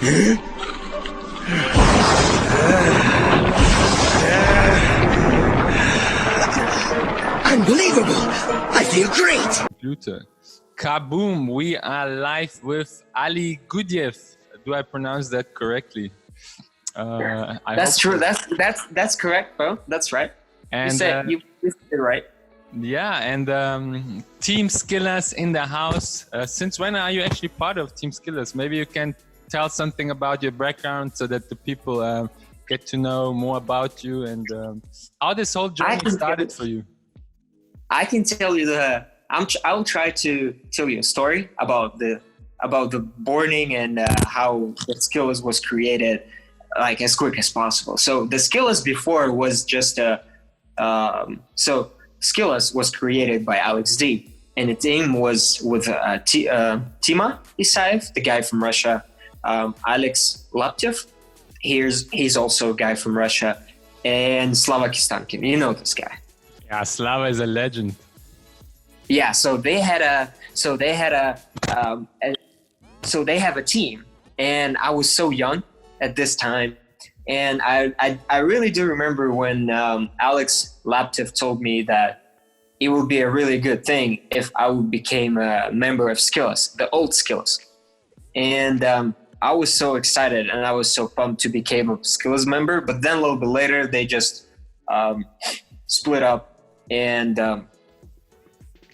Unbelievable! I feel great! Computer. Kaboom! We are live with Ali Gudiev. Do I pronounce that correctly? That's true. So. That's correct, bro. That's right. And you said it right. Yeah, and Team Skillaz in the house. Since when are you actually part of Team Skillaz? Maybe you can tell something about your background so that the people get to know more about you and how this whole journey started for you. I can tell you I'll try to tell you a story about the boarding and how the Skillaz was created, like as quick as possible. So the Skillaz before was just Skillaz was created by Alex D, and the team was with Tima Isaev, the guy from Russia, Alex Laptev, he's also a guy from Russia, and Slava Kistankin. You know this guy. Yeah, Slava is a legend. Yeah, so they have a team, and I was so young at this time, and I really do remember when Alex Laptev told me that it would be a really good thing if I would become a member of Skillaz, the old Skillaz, and I was so excited and I was so pumped to become a Skillaz member. But then a little bit later, they just split up. And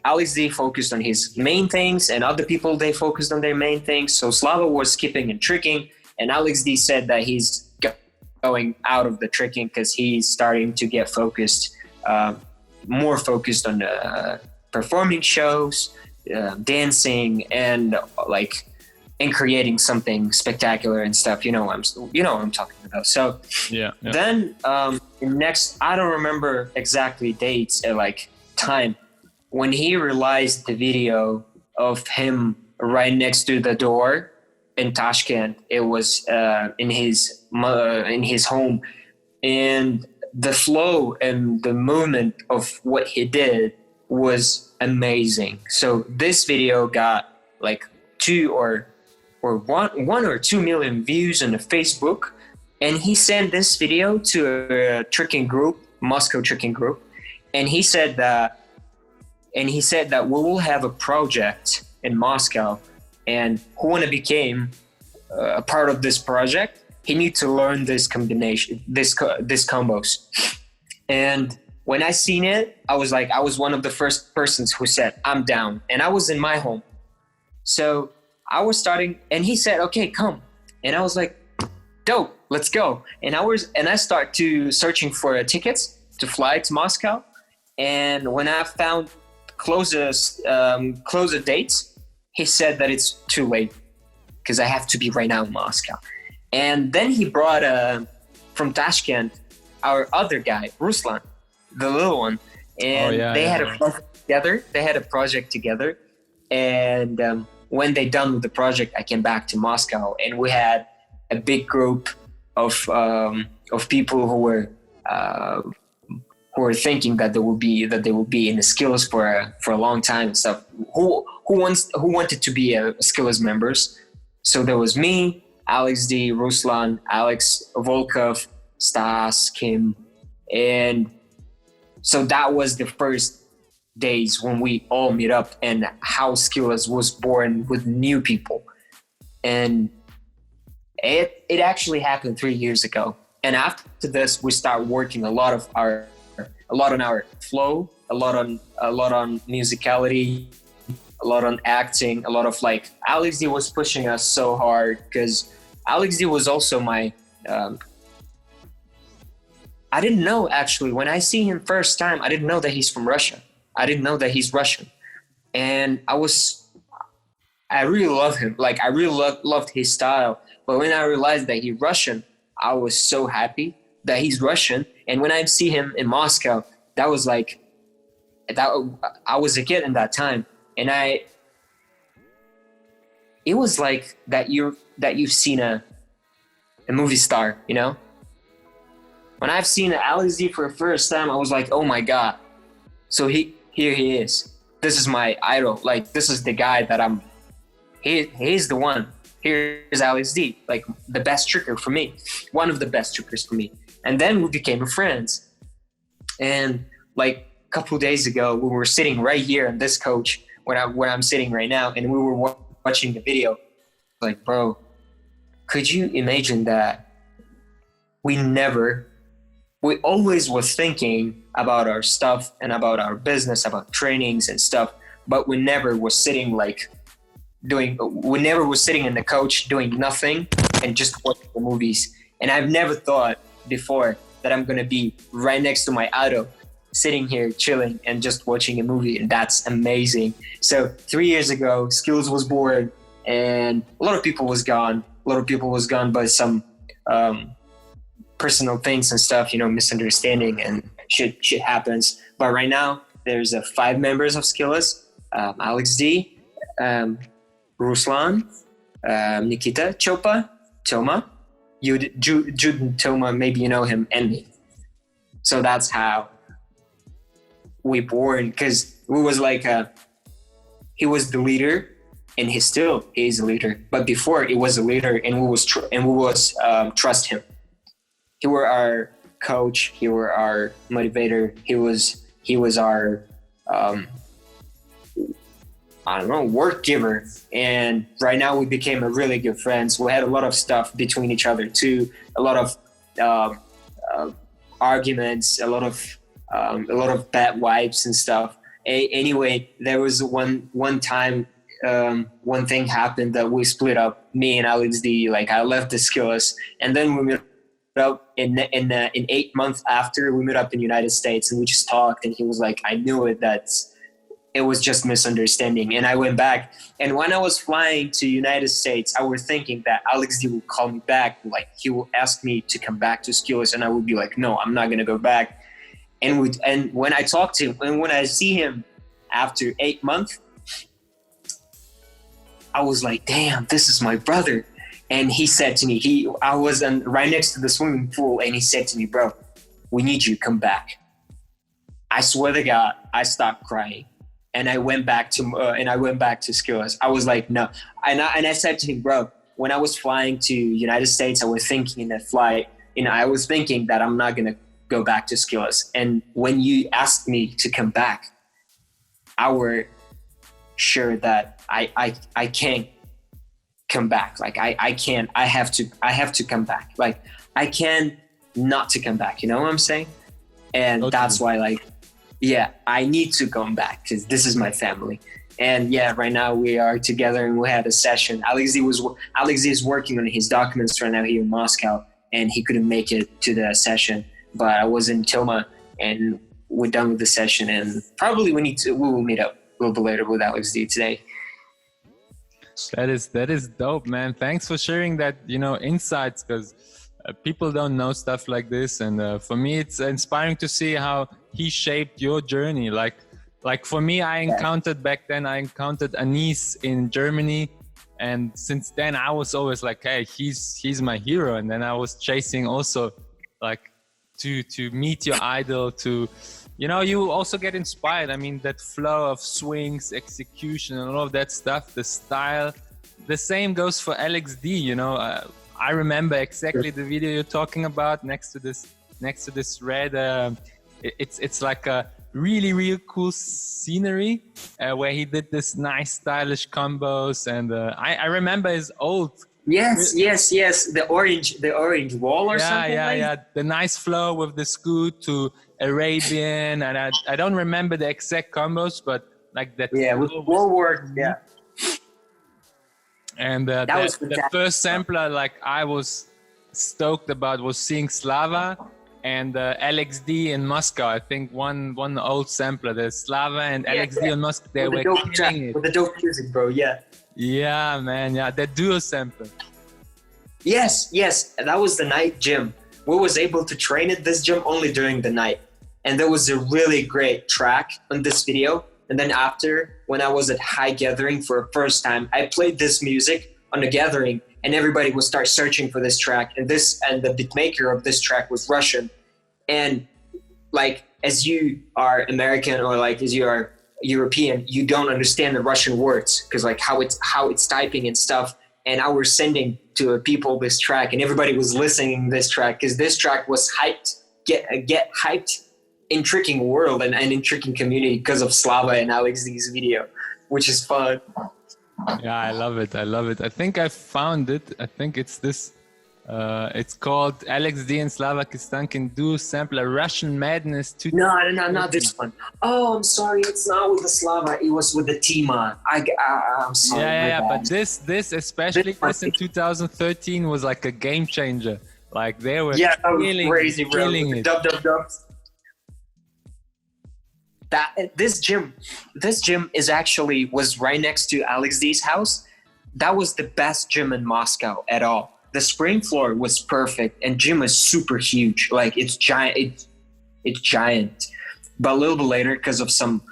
Alex D focused on his main things, and other people, they focused on their main things. So Slava was skipping and tricking, and Alex D said that he's going out of the tricking because he's starting to get focused, more focused on performing shows, dancing, and creating something spectacular and stuff. You know what I'm talking about. So yeah. Then next, I don't remember exactly dates or time, when he realized the video of him right next to the door in Tashkent. It was in his home, and the flow and the movement of what he did was amazing. So this video got like 1 or 2 million views on the Facebook, and he sent this video to a tricking group, Moscow tricking group, and he said that we will have a project in Moscow, and who want to become a part of this project, he need to learn this combination, this combos. And when I seen it, I was one of the first persons who said, I'm down. And I was in my home. So I was starting, and he said, okay, come. And I was like, dope, let's go. And I start to searching for tickets to fly to Moscow. And when I found closer dates, he said that it's too late because I have to be right now in Moscow. And then he brought from Tashkent our other guy, Ruslan, the little one, and they had a project together. They had a project together, and when they done with the project, I came back to Moscow, and we had a big group of people who were thinking that they will be in the Skillaz for a long time and stuff. Who wanted to be a Skillaz members? So there was me, Alex D, Ruslan, Alex Volkov, Stas, Kim, and so that was the first days when we all meet up and how Skillaz was born with new people. And it actually happened 3 years ago. And after this, we start working a lot on our flow, a lot on musicality, a lot on acting, a lot of Alex D was pushing us so hard because Alex D was also my, I didn't know actually, when I see him first time, I didn't know that he's from Russia. I didn't know that he's Russian. And I really love him. I really loved his style. But when I realized that he's Russian, I was so happy that he's Russian. And when I see him in Moscow, that was I was a kid in that time. And it was like that you've seen a movie star, you know? When I've seen Alex D for the first time, I was like, oh my God. So here he is. This is my idol. This is the guy that he's the one. here's Alex D, like the best tricker for me, one of the best trickers for me. And then we became friends. And like a couple of days ago, we were sitting right here in this coach where I'm sitting right now, and we were watching the video. Like, bro, could you imagine that we always was thinking about our stuff and about our business, about trainings and stuff, but we never was sitting in the couch doing nothing and just watching the movies. And I've never thought before that I'm gonna be right next to my auto, sitting here chilling and just watching a movie, and that's amazing. So 3 years ago, Skillaz was born, and a lot of people was gone by some personal things and stuff, misunderstanding and shit happens. But right now, there's 5 members of Skillaz: Alex D, Ruslan, Nikita, Chopa, Toma, Jude Toma, maybe you know him, and me. So that's how we born, because we was like he was the leader, and he is a leader. But before, it was a leader, and we was trust him. He were our coach. He were our motivator. He was our work giver. And right now we became a really good friends. We had a lot of stuff between each other too. A lot of arguments. A lot of bad vibes and stuff. Anyway, there was one time. One thing happened that we split up. Me and Alex D. Like, I left the Skillaz, and then we met up in 8 months after. We met up in the United States, and we just talked. And he was like, "I knew it. It was just misunderstanding." And I went back. And when I was flying to the United States, I was thinking that Alex D will call me back. Like, he will ask me to come back to Skillaz, and I would be like, "No, I'm not gonna go back." And when I talk to him, and when I see him after 8 months, I was like, damn, this is my brother. And he said to me, I was right next to the swimming pool, and he said to me, "Bro, we need you to come back." I swear to God, I stopped crying, and I went back to Skillaz. I was like, no. And I said to him, "Bro, when I was flying to United States, I was thinking in that flight, I was thinking that I'm not gonna go back to Skillaz. And when you asked me to come back, I were sure that I can't come back. Like, I can't. I have to come back. Like, I can't not to come back. You know what I'm saying? And okay. That's why, like, yeah, I need to come back because this is my family. And yeah, right now we are together, and we had a session. Alex is working on his documents right now here in Moscow, and he couldn't make it to the session. But I was in Toma, and we're done with the session, and probably we will meet up a little bit later with Alex D today. That is dope, man. Thanks for sharing that, insights, because people don't know stuff like this. And for me, it's inspiring to see how he shaped your journey. Like for me, I encountered Anis in Germany. And since then I was always like, hey, he's my hero. And then I was chasing also like to meet your idol, to, you also get inspired. I mean, that flow of swings, execution, and all of that stuff, the style. The same goes for Alex D. I remember exactly the video you're talking about next to this red. It's like a really, really cool scenery where he did this nice, stylish combos. And I remember his old. Yes. The orange wall or something. Yeah. The nice flow with the scoot to Arabian, and I don't remember the exact combos, but like that. Yeah, with wall work. Yeah. And the first sampler, like, I was stoked about was seeing Slava and Alex D in Moscow. I think one old sampler, the Slava and Alex D in Moscow. They were killing it with the dope music, bro. Yeah. Yeah, man. Yeah, that duo sampler. Yes. That was the night gym. We was able to train at this gym only during the night. And there was a really great track on this video. And then after, when I was at High Gathering for the first time, I played this music on the gathering, and everybody would start searching for this track. And the beatmaker of this track was Russian. And like, as you are American, or like as you are European, you don't understand the Russian words, because like how it's typing and stuff. and I was sending to people this track, and everybody was listening this track because this track was hyped, get hyped in tricking world and in tricking community because of Slava and Alex D's video, which is fun. Yeah, I love it. I think I found it. I think it's this. It's called Alex D and Slava Kistankin do sample a Russian Madness. No, not this one. Oh, I'm sorry. It's not with the Slava. It was with the Tima. I'm sorry. Yeah. But this especially this in 2013 was like a game changer. Like they were crazy, bro. Killing it. Dub. This gym was right next to Alex D's house. That was the best gym in Moscow at all. The spring floor was perfect, and gym is super huge. Like it's giant. It's giant. But a little bit later, because of some,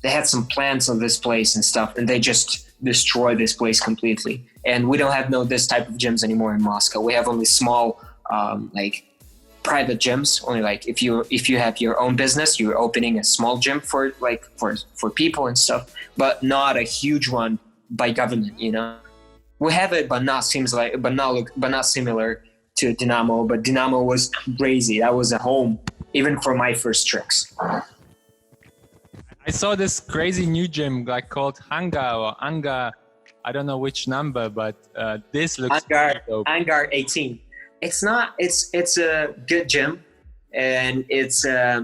they had some plans on this place and stuff, and they just destroyed this place completely. And we don't have this type of gyms anymore in Moscow. We have only small, like private gyms. Only like if you have your own business, you're opening a small gym for people and stuff, but not a huge one by government. You know. We have it, but not similar to Dynamo. But Dynamo was crazy. That was a home, even for my first tricks. I saw this crazy new gym like called Hanga or Anga. I don't know which number, but this looks dope. Hangar 18. It's not. It's a good gym, and it's the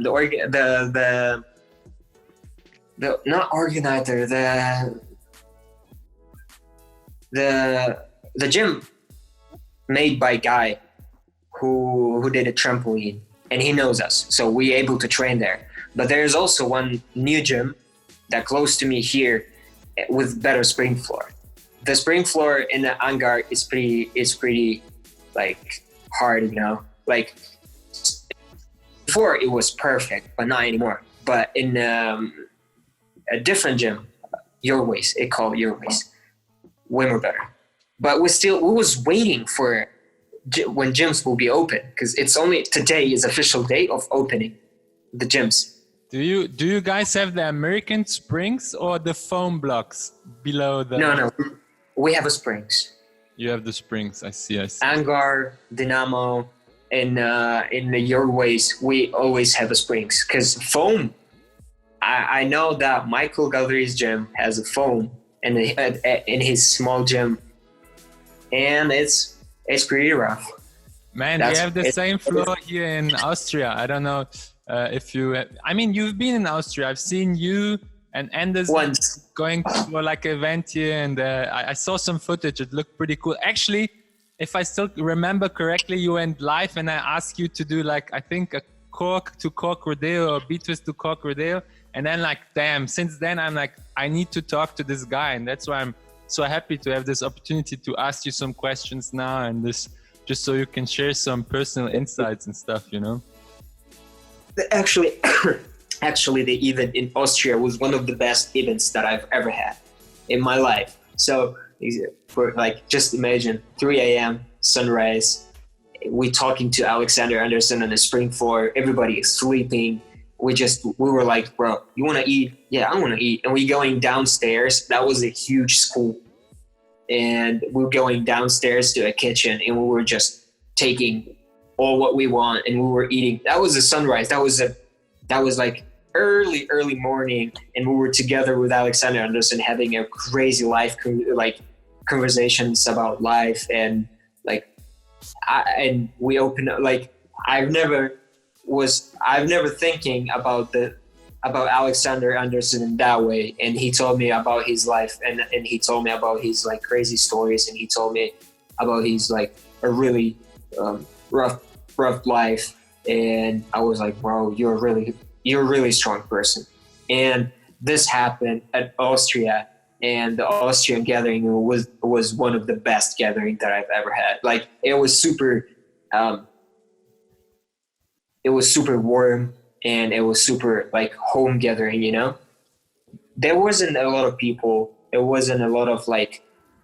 not organizer the gym made by Guy who did a trampoline, and he knows us, so we're able to train there. But there's also one new gym that close to me here with better spring floor. The spring floor in the hangar is pretty like hard, you know. Like before it was perfect, but not anymore. But in a different gym, Your Ways, it called Your Ways, way more better. But we was waiting for when gyms will be open, because it's only today is official day of opening the gyms. Do you guys have the American springs or the foam blocks below the? No, we have a springs. You have the springs. I see. Angar, Dynamo, and in the Your Ways, we always have a springs, because foam. I know that Michael Guthrie's gym has a foam in his small gym, and it's pretty rough. Man, we have the same floor here in Austria. I don't know if you. I mean, you've been in Austria. I've seen you and Anders once going to like an event here, and I saw some footage. It looked pretty cool. Actually, if I still remember correctly, you went live, and I asked you to do like I think a Cork to Cork rodeo or B-twist to Cork rodeo, and then like damn. Since then, I'm like I need to talk to this guy, and that's why I'm so happy to have this opportunity to ask you some questions now, and this just so you can share some personal insights and stuff, you know. Actually, the event in Austria was one of the best events that I've ever had in my life. So for like, just imagine 3 a.m. sunrise, we talking to Alexander Anderson on the spring floor, everybody is sleeping. We were like, bro, you want to eat? Yeah, I want to eat. And we going downstairs. That was a huge school. And we're going downstairs to a kitchen, and we were just taking all what we want, and we were eating. That was a sunrise. That was like early morning, and we were together with Alexander Anderson having a crazy life, like conversations about life, and like, and we opened up, like, I've never thinking about Alexander Anderson in that way, and he told me about his life, and he told me about his like crazy stories, and he told me about his like a really rough life, and I was like, bro, you're a really strong person. And this happened at Austria, and the Austrian gathering was one of the best gatherings that I've ever had. Like it was super warm, and it was super like home gathering, you know. There wasn't a lot of people. There wasn't a lot of like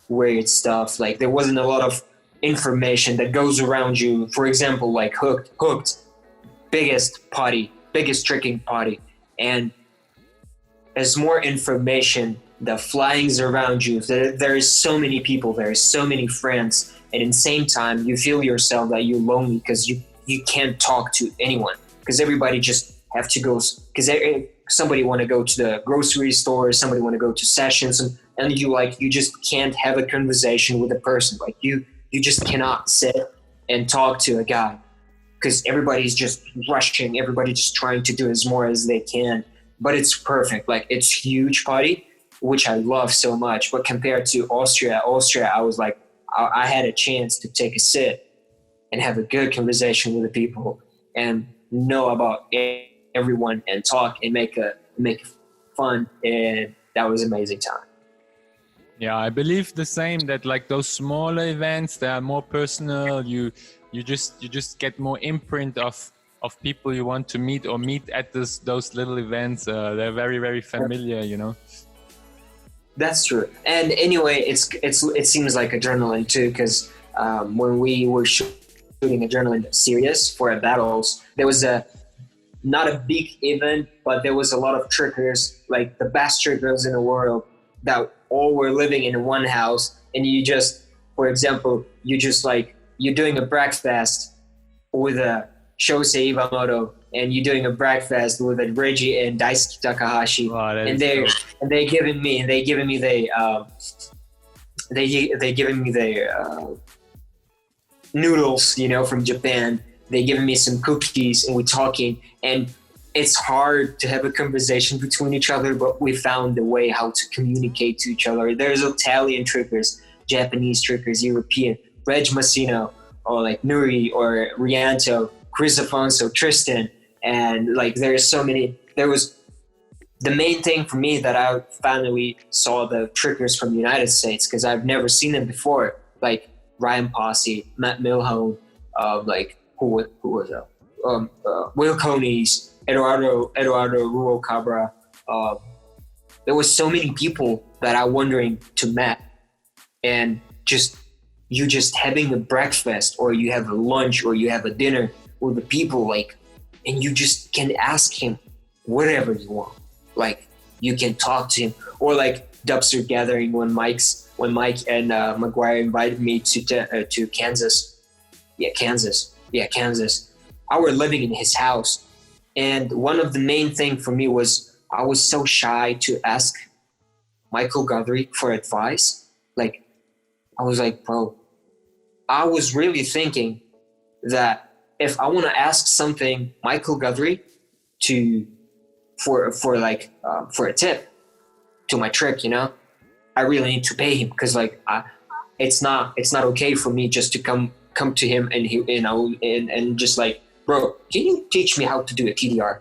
weird stuff. Like there wasn't a lot of information that goes around you. For example, like hooked, biggest tricking party. And there's more information the flyings around you. There is so many people, there is so many friends, and in the same time, you feel yourself that you're lonely because you can't talk to anyone because everybody just have to go because somebody want to go to the grocery store, somebody want to go to sessions, and you just can't have a conversation with a person. Like you just cannot sit and talk to a guy because everybody's just rushing, everybody's just trying to do as more as they can. But it's perfect. Like it's huge party, which I love so much. But compared to Austria, I was like, I had a chance to take a sit and have a good conversation with the people and know about everyone and talk and make it fun. And that was an amazing time. Yeah, I believe the same, that like those smaller events, they are more personal. You just get more imprint of people you want to meet or meet at those little events. They're very, very familiar, you know. That's true. And anyway, it seems like adrenaline too, because when we were shooting adrenaline series for our battles, there was not a big event, but there was a lot of trickers, like the best trickers in the world, that all were living in one house. And you just, for example, you're doing a breakfast with a Shosei Iwamoto, and you're doing a breakfast with a Reggie and Daisuke Takahashi. Wow, and they giving me the noodles, you know, from Japan. They giving me some cookies, and we're talking, and it's hard to have a conversation between each other, but we found a way how to communicate to each other. There's Italian trickers, Japanese trickers, European, Reg Massino, or like Nuri or Rianto, Chris Afonso, Tristan, and like there's so many. There was the main thing for me that I finally saw the trickers from the United States, because I've never seen them before, like Ryan Posse, Matt Milhone, like who was that? Will Conies, Eduardo Ruo Cabra. There was so many people that I wondering to meet, and just having a breakfast, or you have a lunch, or you have a dinner with the people, like, and you just can ask him whatever you want. Like you can talk to him, or like Dubster Gathering when Mike and Maguire invited me to Kansas. Kansas. I were living in his house, and one of the main thing for me was I was so shy to ask Michael Guthrie for advice. Like I was like, bro, I was really thinking that if I want to ask something Michael Guthrie for a tip to my trick, you know, I really need to pay him, because like it's not okay for me just to come to him and he, you know, and just like, bro, can you teach me how to do a TDR?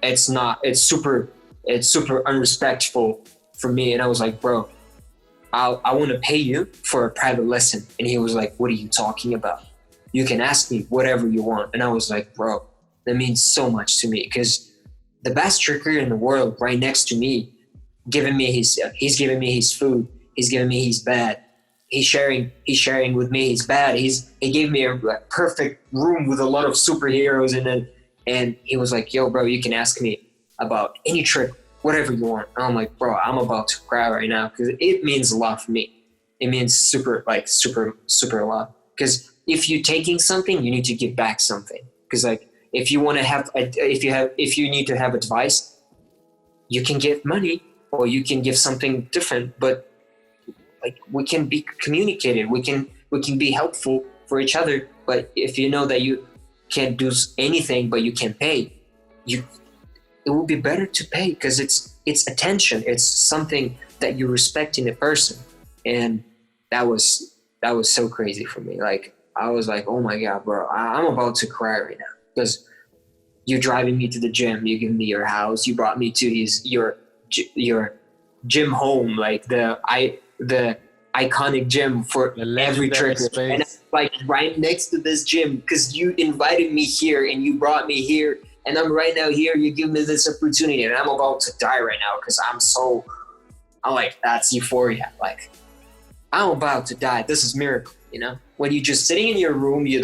It's super unrespectful for me. And I was like, bro, I want to pay you for a private lesson. And he was like, what are you talking about? You can ask me whatever you want. And I was like, bro, that means so much to me, because the best tricker in the world right next to me, he's giving me his food, he's giving me his bed, he's sharing with me his bed, he gave me a perfect room with a lot of superheroes in it, and he was like, yo bro, you can ask me about any trick, whatever you want. And I'm like, bro, I'm about to cry right now, because it means a lot for me. It means super a lot, because if you're taking something, you need to give back something. Because like if you want to have if you need to have advice, you can give money or you can give something different, but like we can be communicated, we can be helpful for each other. But if you know that you can't do anything but you can pay, it will be better to pay, because it's attention, it's something that you respect in a person. And that was so crazy for me. Like I was like, oh my god, bro, I'm about to cry right now, because you're driving me to the gym, you give me your house, you brought me to your gym home, like the iconic gym for every tricker, and like right next to this gym, because you invited me here and you brought me here, and I'm right now here, you give me this opportunity, and I'm about to die right now, because I'm like, that's euphoria. Like I'm about to die. This is miracle, you know? When you're just sitting in your room, you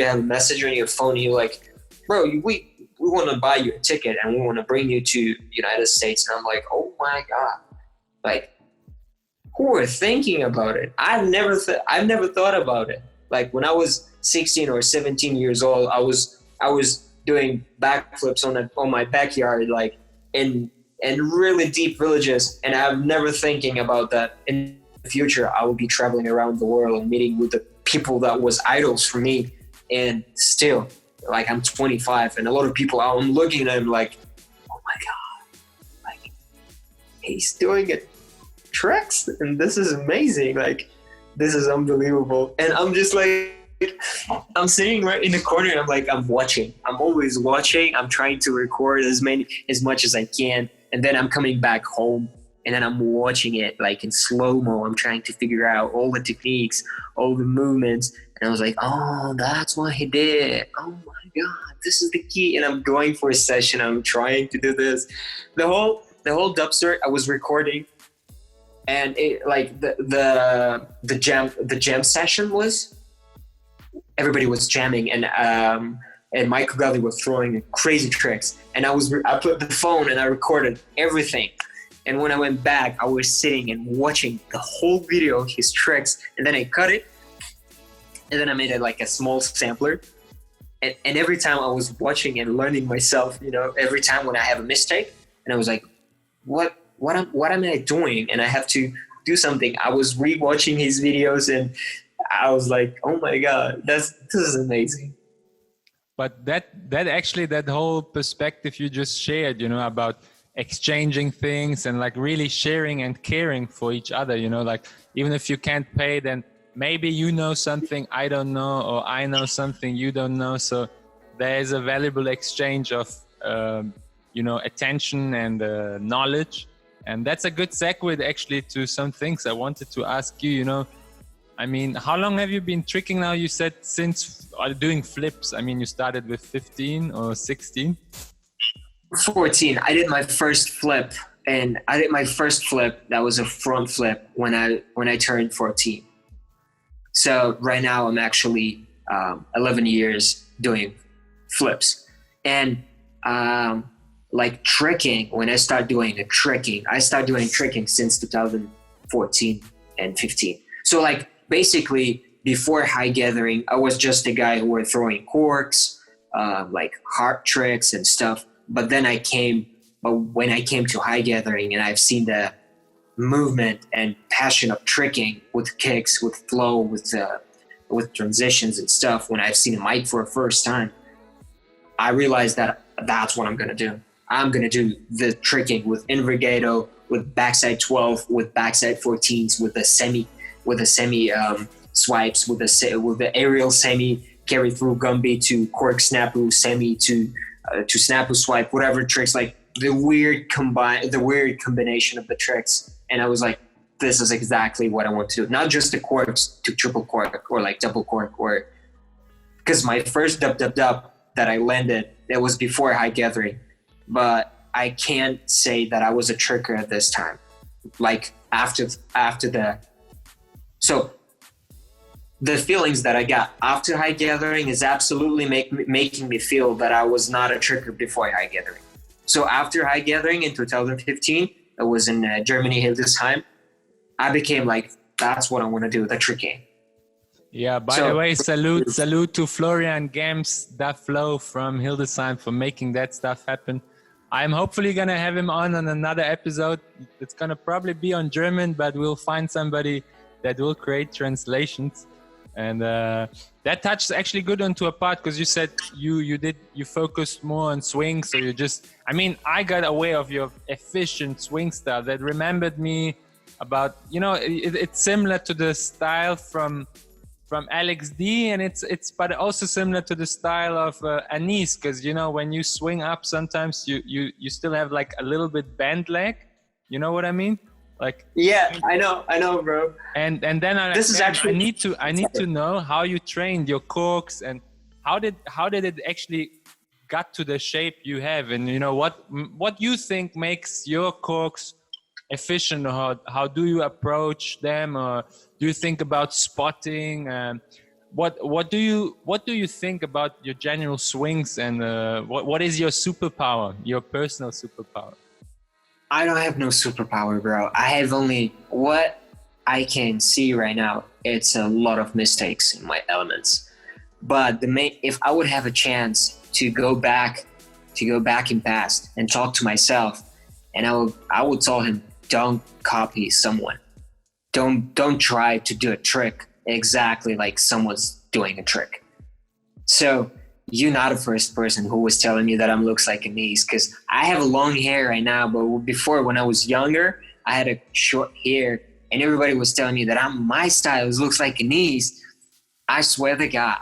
have a message on your phone, and you're like, bro, we want to buy you a ticket and we want to bring you to United States. And I'm like, oh my God. Like who are thinking about it? I've never thought about it. Like when I was 16 or 17 years old, I was doing backflips on my backyard, like in really deep villages, and I'm never thinking about that. In the future, I will be traveling around the world and meeting with the people that was idols for me. And still, like I'm 25, and a lot of people, I'm looking at him like, oh my God, like he's doing it tricks, and this is amazing. Like this is unbelievable. And I'm just like, I'm sitting right in the corner and I'm like, I'm watching. I'm always watching. I'm trying to record as much as I can. And then I'm coming back home and then I'm watching it like in slow-mo. I'm trying to figure out all the techniques, all the movements. And I was like, oh, that's what he did. Oh my God, this is the key. And I'm going for a session. I'm trying to do this. The whole dubstep I was recording, and it like the jam session was, everybody was jamming, and Michael Guthrie was throwing crazy tricks. And I put the phone and I recorded everything. And when I went back, I was sitting and watching the whole video of his tricks. And then I cut it. And then I made it like a small sampler. And every time I was watching and learning myself, you know, every time when I have a mistake, and I was like, what am I doing? And I have to do something. I was re-watching his videos and I was like, oh my God, this is amazing. But that whole perspective you just shared, you know, about exchanging things and like really sharing and caring for each other, you know, like even if you can't pay, then maybe you know something I don't know, or I know something you don't know. So there is a valuable exchange of, you know, attention and knowledge. And that's a good segue actually to some things I wanted to ask you, you know. I mean, how long have you been tricking now? You said since doing flips. I mean, you started with 15 or 16? 14. I did my first flip, and that was a front flip when I turned 14. So right now I'm actually 11 years doing flips. And like tricking, when I started doing tricking since 2014 and 15. So like basically before High Gathering, I was just a guy who were throwing corks, like heart tricks and stuff. But then when I came to High Gathering and I've seen the movement and passion of tricking with kicks, with flow, with transitions and stuff, when I've seen a mic for the first time, I realized that that's what I'm going to do. I'm going to do the tricking with invergato, with backside 12, with backside 14s, with the semi swipes, with the aerial semi carry through gumby to cork snapu semi to snapu swipe, whatever tricks, like the weird combination of the tricks. And I was like, this is exactly what I want to do. Not just the corks to triple cork or like double cork, or because my first dub that I landed, that was before High Gathering, but I can't say that I was a tricker at this time. Like after so the feelings that I got after High Gathering is absolutely making me feel that I was not a tricker before High Gathering. So after High Gathering in 2015, I was in Germany, Hildesheim. I became like, that's what I want to do, the tricking. Yeah, by the way, salute to Florian Gems, that flow from Hildesheim, for making that stuff happen. I'm hopefully going to have him on another episode. It's going to probably be on German, but we'll find somebody that will create translations. And that touches actually good onto a part, because you said you focused more on swing. So I got aware of your efficient swing style that remembered me about, you know, it's similar to the style from Alex D, and it's but also similar to the style of Anis, because you know when you swing up, sometimes you still have like a little bit bent leg. You know what I mean? Like, yeah, I know, bro. And then I need to know how you trained your corks, and how did it actually got to the shape you have, and you know what you think makes your corks efficient, or how do you approach them, or do you think about spotting? What do you think about your general swings, and what is your superpower, your personal superpower? I don't have no superpower, bro. I have only what I can see right now, it's a lot of mistakes in my elements. But if I would have a chance to go back in past and talk to myself, and I would tell him, don't copy someone. Don't try to do a trick exactly like someone's doing a trick. So you're not the first person who was telling me that I'm looks like a niece, because I have long hair right now, but before, when I was younger, I had a short hair, and everybody was telling me that my style looks like a niece. I swear to God,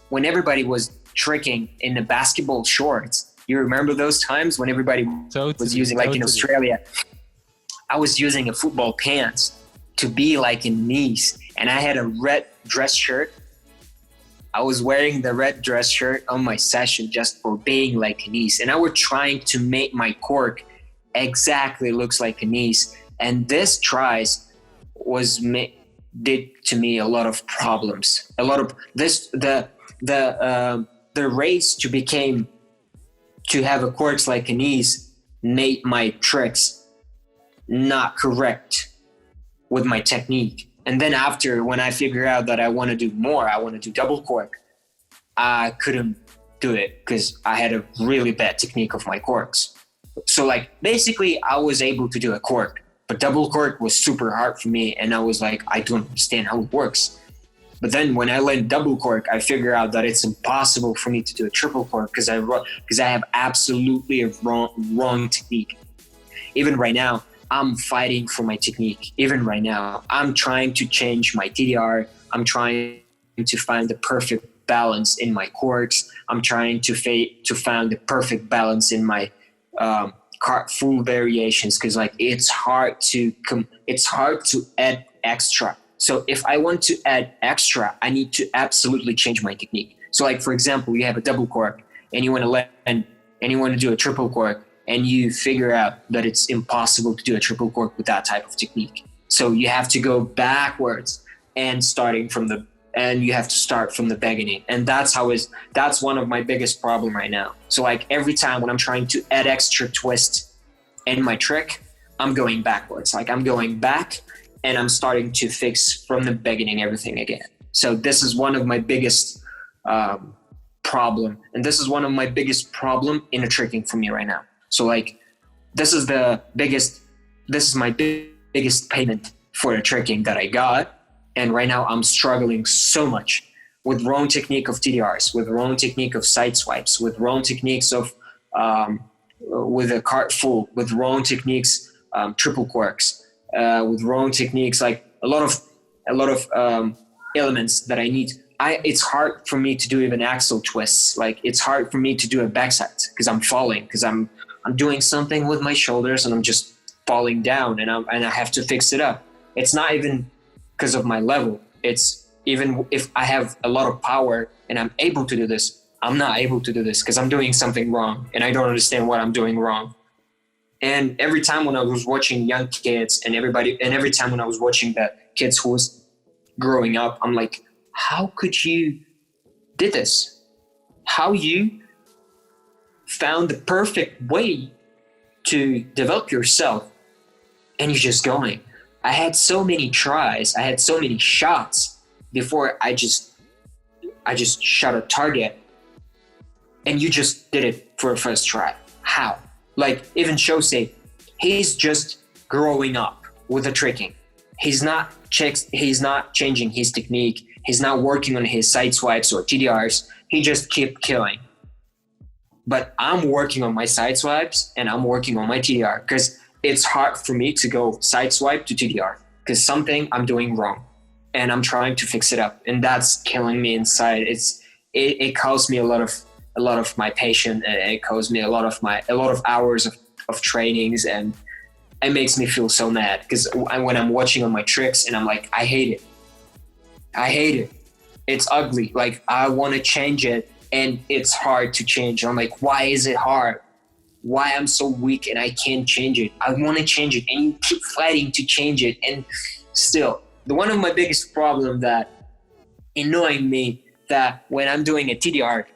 when everybody was tricking in the basketball shorts, you remember those times when everybody was using, like in Australia, I was using a football pants to be like a niece, and I had a red dress shirt. I was wearing the red dress shirt on my session just for being like a niece, and I was trying to make my cork exactly looks like a niece. And this tries did to me a lot of problems. A lot of this, the race to have a corks like a niece made my tricks not correct with my technique. And then after, when I figured out that I want to do more, I want to do double cork, I couldn't do it because I had a really bad technique of my corks. So like, basically I was able to do a cork, but double cork was super hard for me. And I was like, I don't understand how it works. But then when I learned double cork, I figured out that it's impossible for me to do a triple cork because I have absolutely a wrong technique. Even right now, I'm fighting for my technique. Even right now, I'm trying to change my TDR. I'm trying to find the perfect balance in my corks. I'm trying to find the perfect balance in my full variations, because like it's hard to add extra. So if I want to add extra, I need to absolutely change my technique. So like, for example, you have a double cork and you want to and you want to do a triple cork, and you figure out that it's impossible to do a triple cork with that type of technique. So you have to go backwards and you have to start from the beginning. And that's one of my biggest problem right now. So like every time when I'm trying to add extra twist in my trick, I'm going backwards. Like I'm going back and I'm starting to fix from the beginning everything again. So this is one of my biggest problem. And this is one of my biggest problem in the tricking for me right now. So like, this is my biggest payment for the tricking that I got. And right now I'm struggling so much with wrong technique of TDRs, with wrong technique of side swipes, with wrong techniques of, with a cart full, with wrong techniques, triple corks, with wrong techniques, like a lot of elements that I need. It's hard for me to do even axle twists. Like it's hard for me to do a backside because I'm falling, because I'm doing something with my shoulders and I'm just falling down, and I have to fix it up. It's not even because of my level. It's even if I have a lot of power and I'm able to do this, I'm not able to do this because I'm doing something wrong and I don't understand what I'm doing wrong. And every time when I was watching young kids and every time when I was watching the kids who was growing up, I'm like, how could you did this? How you found the perfect way to develop yourself and you're just going. I had so many tries, I had so many shots before I just shot a target, and you just did it for a first try. How? Like even Shosei, he's just growing up with the tricking. He's not changing his technique. He's not working on his side swipes or TDRs. He just keep killing. But I'm working on my side swipes and I'm working on my TDR, because it's hard for me to go side swipe to TDR because something I'm doing wrong and I'm trying to fix it up, and that's killing me inside. It costs me a lot of my patience, and it costs me a lot of hours of trainings, and it makes me feel so mad because when I'm watching on my tricks and I'm like, I hate it. It's ugly. Like I want to change it and it's hard to change. I'm like, why is it hard? Why I'm so weak and I can't change it? I want to change it and you keep fighting to change it. And still, one of my biggest problem that annoying me, that when I'm doing a TDR,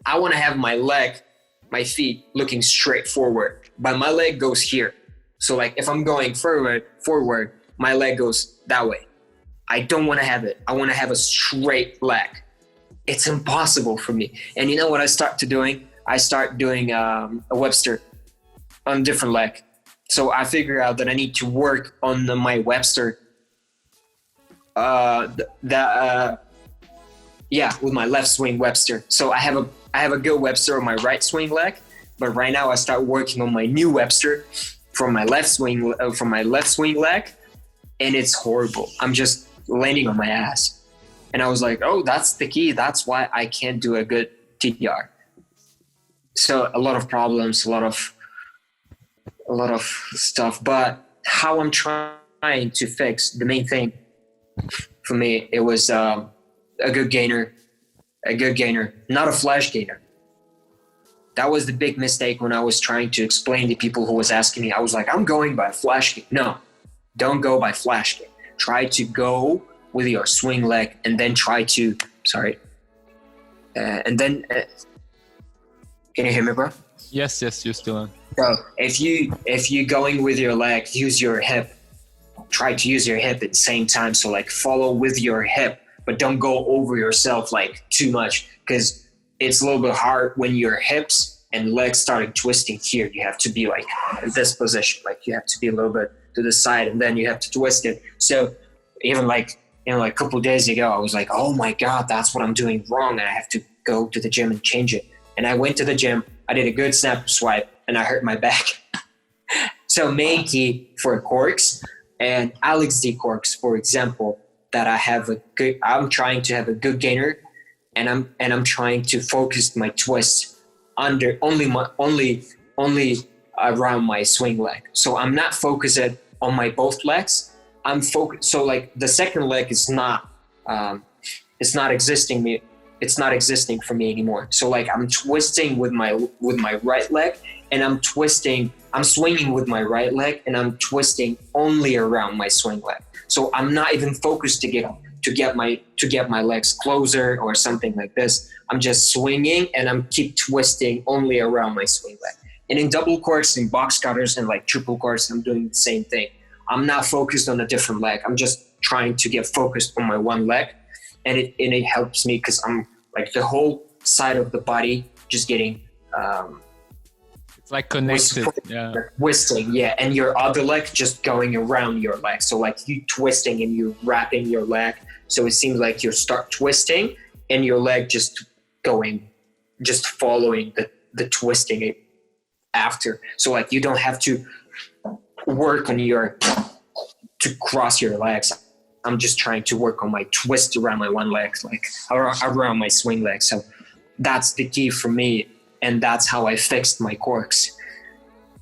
I want to have my feet looking straight forward, but my leg goes here. So like if I'm going forward, my leg goes that way. I don't want to have it. I want to have a straight leg. It's impossible for me. And you know what I start doing? I start doing a Webster on a different leg. So I figure out that I need to work on my Webster. With my left swing Webster. So I have a good Webster on my right swing leg, but right now I start working on my new Webster from my left swing leg, and it's horrible. I'm just landing on my ass. And I was like, oh, that's the key. That's why I can't do a good TDR. So a lot of problems, a lot of stuff. But how I'm trying to fix, the main thing for me, it was a good gainer, not a flash gainer. That was the big mistake when I was trying to explain to people who was asking me. I was like, I'm going by flash gain. No, don't go by flash gain. Try to go with your swing leg and then can you hear me, bro? Yes, you're still on. So if you going with your leg, use your hip. Try to use your hip at the same time. So like follow with your hip, but don't go over yourself like too much, because it's a little bit hard when your hips and legs started twisting here. You have to be like in this position. Like you have to be a little bit to the side and then you have to twist it. So even like a couple of days ago, I was like, oh my God, that's what I'm doing wrong. And I have to go to the gym and change it. And I went to the gym. I did a good snap swipe and I hurt my back. So main key for corks and Alex D corks, for example, that I'm trying to have a good gainer, and I'm trying to focus my twist only around my swing leg. So I'm not focused on my both legs. I'm focused. So like the second leg is not existing for me anymore. So like I'm twisting with my right leg, and I'm swinging with my right leg, and I'm twisting only around my swing leg. So I'm not even focused to get my legs closer or something like this. I'm just swinging and I'm keep twisting only around my swing leg. And in double corks and box cutters and like triple corks, I'm doing the same thing. I'm not focused on a different leg. I'm just trying to get focused on my one leg, and it helps me because I'm like the whole side of the body just getting it's like connected, twisting, and your other leg just going around your leg. So like you twisting and you wrapping your leg. So it seems like you start twisting and your leg just following the twisting after. So like you don't have to work on to cross your legs. I'm just trying to work on my twist around my one leg, like around my swing leg. So that's the key for me. And that's how I fixed my corks.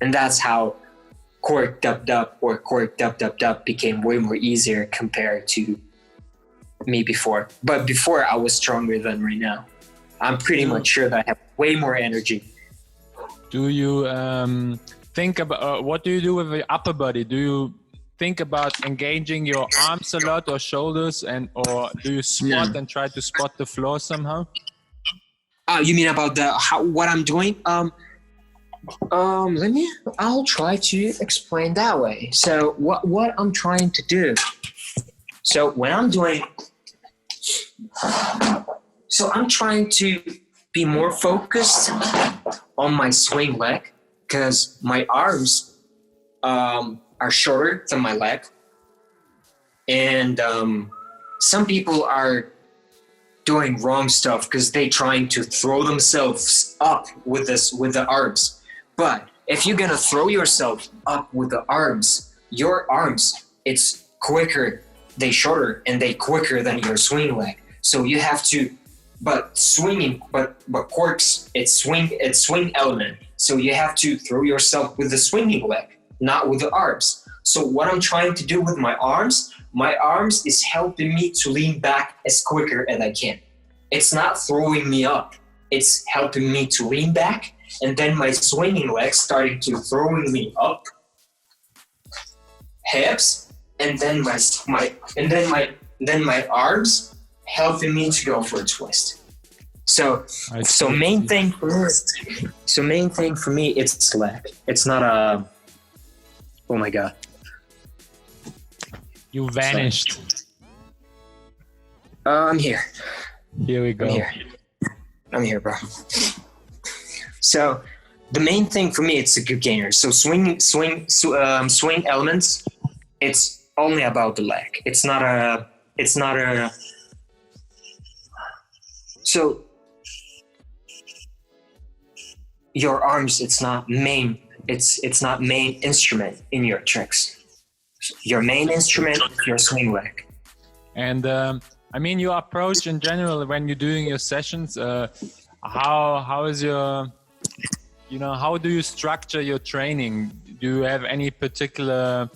And that's how cork dub or cork dub became way more easier compared to me before. But before I was stronger than right now. I'm pretty much sure that I have way more energy. Do you think about what do you do with the upper body? Do you think about engaging your arms a lot or shoulders, or do you squat and try to spot the floor somehow? You mean about what I'm doing? I'll try to explain that way. So what I'm trying to do. So when I'm doing, I'm trying to be more focused on my swing leg, because my arms are shorter than my leg. And some people are doing wrong stuff because they trying to throw themselves up with the arms. But if you're gonna throw yourself up with the arms, your arms, it's quicker, they shorter and they quicker than your swing leg. So you have to, but corks, it's swing element. So you have to throw yourself with the swinging leg, not with the arms. So what I'm trying to do with my arms is helping me to lean back as quicker as I can. It's not throwing me up. It's helping me to lean back, and then my swinging leg starting to throwing me up, hips, and then my arms helping me to go for a twist. So main thing for me, it's leg. It's not a. Oh my God. You vanished. I'm here. Here we go. I'm here, bro. So the main thing for me, it's a good gainer. So swing elements, it's only about the leg. It's not a. So your arms, it's not main instrument in your tricks. Your main instrument is your swing leg. And I mean, your approach in general when you're doing your sessions, how is your, how do you structure your training? Do you have any particular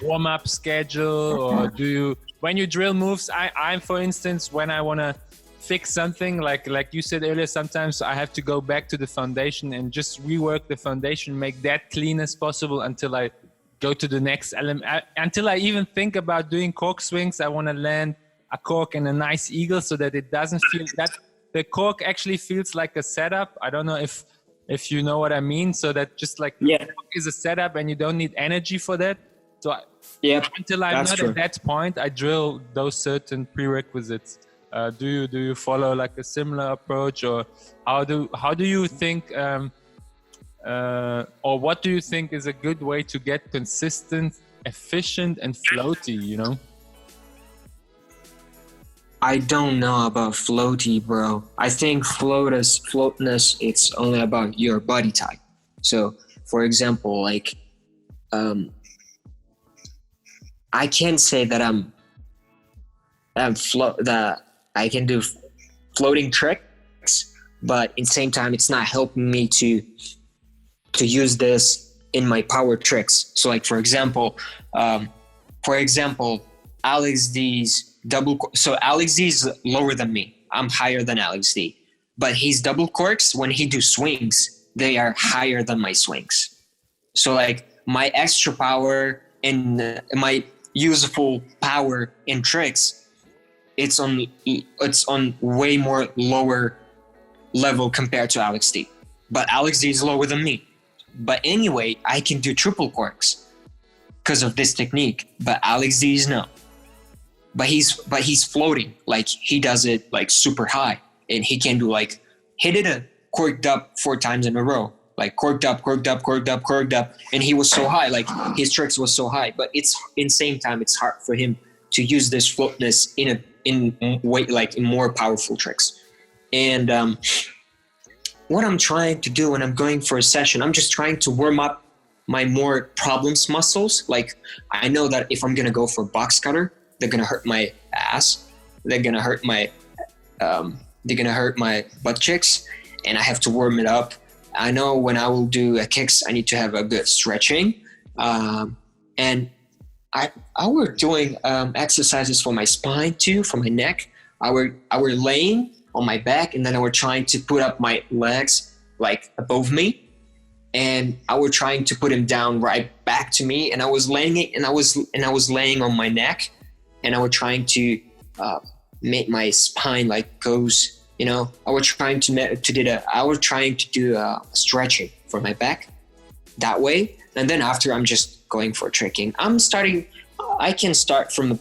warm-up schedule, or do you, when you drill moves, I'm for instance, when I want to fix something, like you said earlier, sometimes I have to go back to the foundation and just rework the foundation, make that clean as possible until I go to the next element. Until I even think about doing cork swings, I want to land a cork and a nice eagle so that it doesn't feel that the cork actually feels like a setup. I don't know if you know what I mean. So that just like cork is a setup and you don't need energy for that. So until I'm not at that point, I drill those certain prerequisites. Do you follow like a similar approach, or how do you think, or what do you think is a good way to get consistent, efficient, and floaty? I don't know about floaty, bro. I think floatness, it's only about your body type. So, for example, like, I can say that that I can do floating tricks, but at the same time, it's not helping me to use this in my power tricks. So, like for example, Alex D's double. So Alex D is lower than me. I'm higher than Alex D, but his double corks, when he do swings, they are higher than my swings. So like my extra power and my useful power in tricks, it's on way more lower level compared to Alex D. But Alex D is lower than me. But anyway, I can do triple corks because of this technique. But Alex D is no. But he's floating, like he does it like super high, and he can do like he did a corked up 4 times in a row, like corked up, and he was so high, like his tricks was so high. But it's in same time, it's hard for him to use this floatness in more powerful tricks. And what I'm trying to do when I'm going for a session, I'm just trying to warm up my more problems muscles. Like I know that if I'm gonna go for box cutter, they're gonna hurt my ass. They're gonna hurt my butt cheeks, and I have to warm it up. I know when I will do a kicks, I need to have a good stretching. And I were doing exercises for my spine too, for my neck. I were laying on my back, and then I were trying to put up my legs like above me, and I were trying to put him down right back to me. And I was laying it, and I was laying on my neck, and I were trying to make my spine like goes. I was trying to do stretching for my back that way. And then after, I'm just going for tricking. I can start from a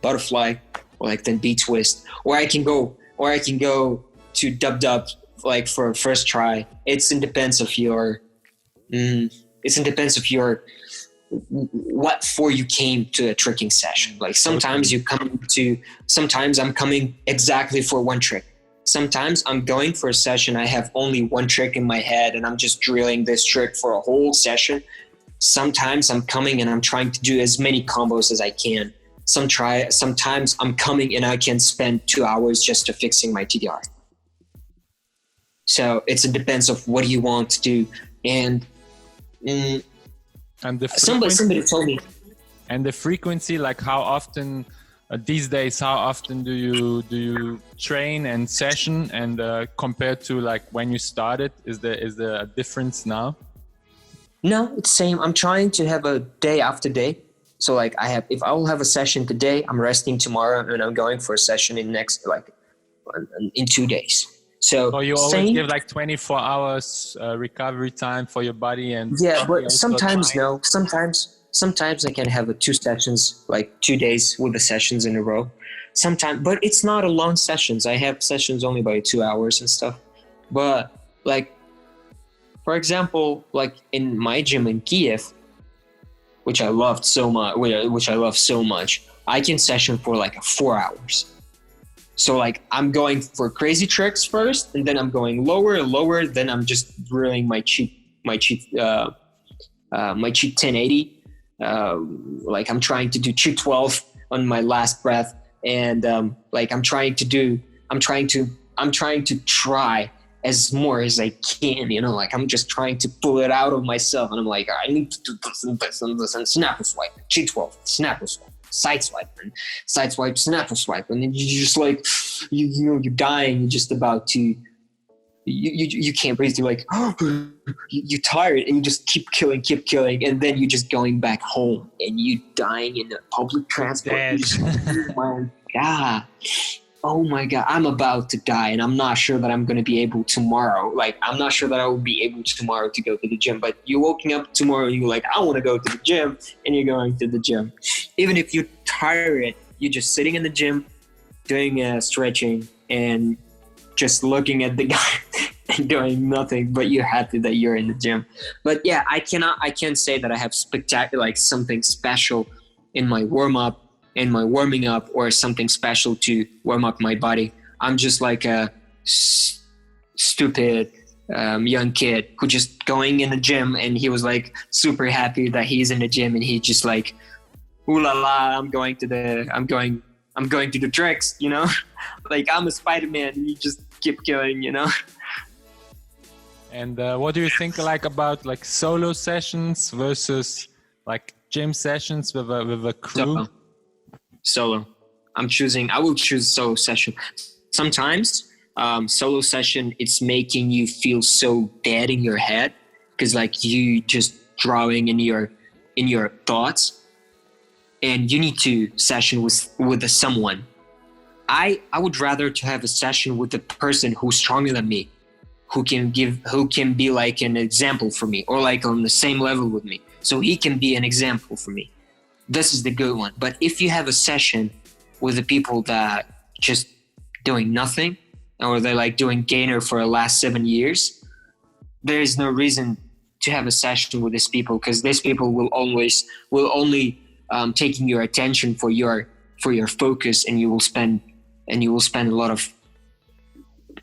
butterfly, or like then B twist, or I can go to dub like for a first try. It depends of your what for you came to a tricking session. Like sometimes I'm coming exactly for one trick. Sometimes I'm going for a session, I have only one trick in my head and I'm just drilling this trick for a whole session. Sometimes I'm coming and I'm trying to do as many combos as I can. Sometimes I'm coming and I can spend 2 hours just to fixing my TDR. So it depends of what you want to do. And somebody told me. And the frequency, like how often these days, how often do you train and session, and compared to like when you started, is there a difference now? No, it's same. I'm trying to have a day after day. So like if I will have a session today, I'm resting tomorrow, and I'm going for a session in 2 days. So you always give like 24 hours recovery time for your body, and yeah, but sometimes no. Sometimes I can have 2 sessions, like 2 days with the sessions in a row. Sometimes, but it's not a long sessions. I have sessions only by 2 hours and stuff. But like, for example, like in my gym in Kiev, which I loved so much, which I love so much, I can session for like 4 hours. So like I'm going for crazy tricks first, and then I'm going lower. Then I'm just drilling my cheat 1080. Like I'm trying to do cheat 12 on my last breath, and like I'm trying to try as more as I can, you know, like I'm just trying to pull it out of myself, and I'm like, I need to do this and this and this, and snapper swipe, cheat 12, snapper swipe, side swipe, and side swipe, snapper swipe, and then you just like, you know, you're dying, you're just about to, you can't breathe, you're like, oh, you're tired, and you just keep killing, and then you're just going back home, and you dying in the public transport. Oh my God, I'm about to die, and I'm not sure that I'm going to be able tomorrow. Like, I'm not sure that I will be able tomorrow to go to the gym, but you're waking up tomorrow and you're like, I want to go to the gym, and you're going to the gym. Even if you're tired, you're just sitting in the gym, doing stretching, and just looking at the guy and doing nothing, but you're happy that you're in the gym. But yeah, I can't say that I have spectacular, like something special in my warm-up, in my warming up, or something special to warm up my body. I'm just like a stupid young kid who just going in the gym, and he was like super happy that he's in the gym, and he just like, ooh la la, I'm going to the tricks, you know. Like I'm a Spider-Man, and you just keep killing, you know. And what do you think like about like solo sessions versus like gym sessions with a crew? Solo. I will choose solo session. Sometimes solo session, it's making you feel so dead in your head, because like you just drawing in your thoughts, and you need to session with someone. I would rather to have a session with a person who's stronger than me, who can be like an example for me, or like on the same level with me, so he can be an example for me. This is the good one. But if you have a session with the people that just doing nothing, or they're like doing gainer for the last 7 years, there is no reason to have a session with these people, because these people will only taking your attention for your focus, and you will spend a lot of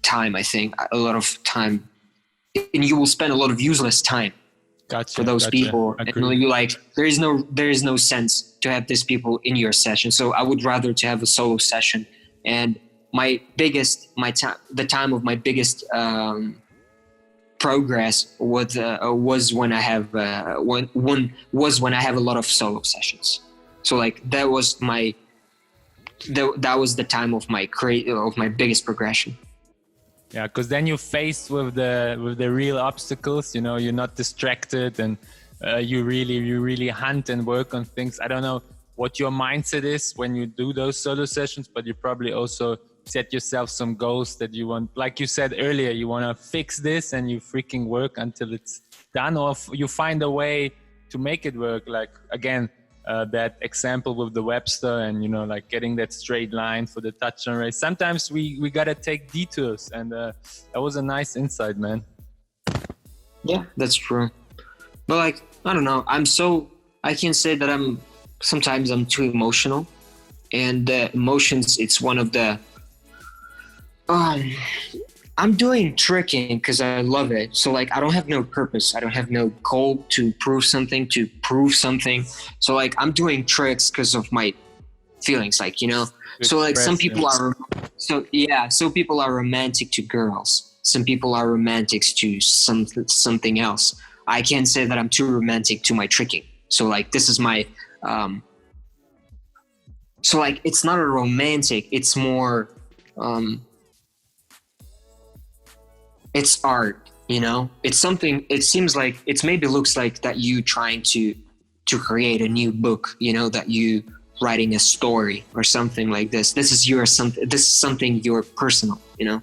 time. I think and you will spend a lot of useless time. For those people. And you like, there is no sense to have these people in your session. So I would rather to have a solo session. And the time of my biggest progress was when I have when I have a lot of solo sessions. So like that was the time of my biggest progression. Yeah, because then you're faced with the real obstacles. You know, you're not distracted, and you really hunt and work on things. I don't know what your mindset is when you do those solo sessions, but you probably also set yourself some goals that you want. Like you said earlier, you want to fix this, and you freaking work until it's done, or you find a way to make it work. Like again, that example with the Webster, and you know, like getting that straight line for the touchdown race. Sometimes we gotta take detours, and that was a nice insight, man. Yeah, that's true. But like, I don't know, I can say that sometimes I'm too emotional, and emotions, it's one of the I'm doing tricking because I love it. So like, I don't have no purpose. I don't have no goal to prove something. So like, I'm doing tricks because of my feelings, like, you know. So like, some people are romantic to girls. Some people are romantics to something else. I can't say that I'm too romantic to my tricking. So like, this is my so like, it's not a romantic. It's more it's art, you know. It's something. It seems like maybe looks like that you trying to create a new book, you know, that you writing a story or something like this. This is something your personal, you know.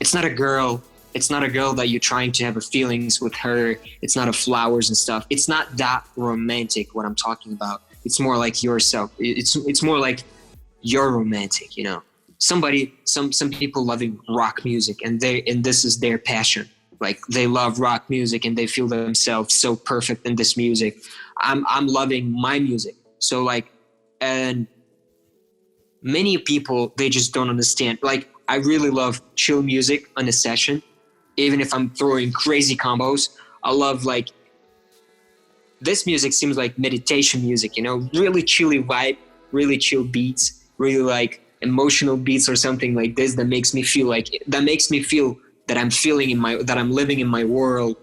it's not a girl. It's not a girl that you're trying to have a feelings with her. It's not a flowers and stuff. It's not that romantic what I'm talking about. It's more like yourself. It's more like you're romantic, you know. Some people loving rock music and this is their passion. Like they love rock music and they feel themselves so perfect in this music. I'm loving my music. So like, and many people, they just don't understand. Like I really love chill music on a session. Even if I'm throwing crazy combos, I love like, this music seems like meditation music, you know, really chilly vibe, really chill beats, really like emotional beats or something like this that makes me feel that I'm that I'm living in my world.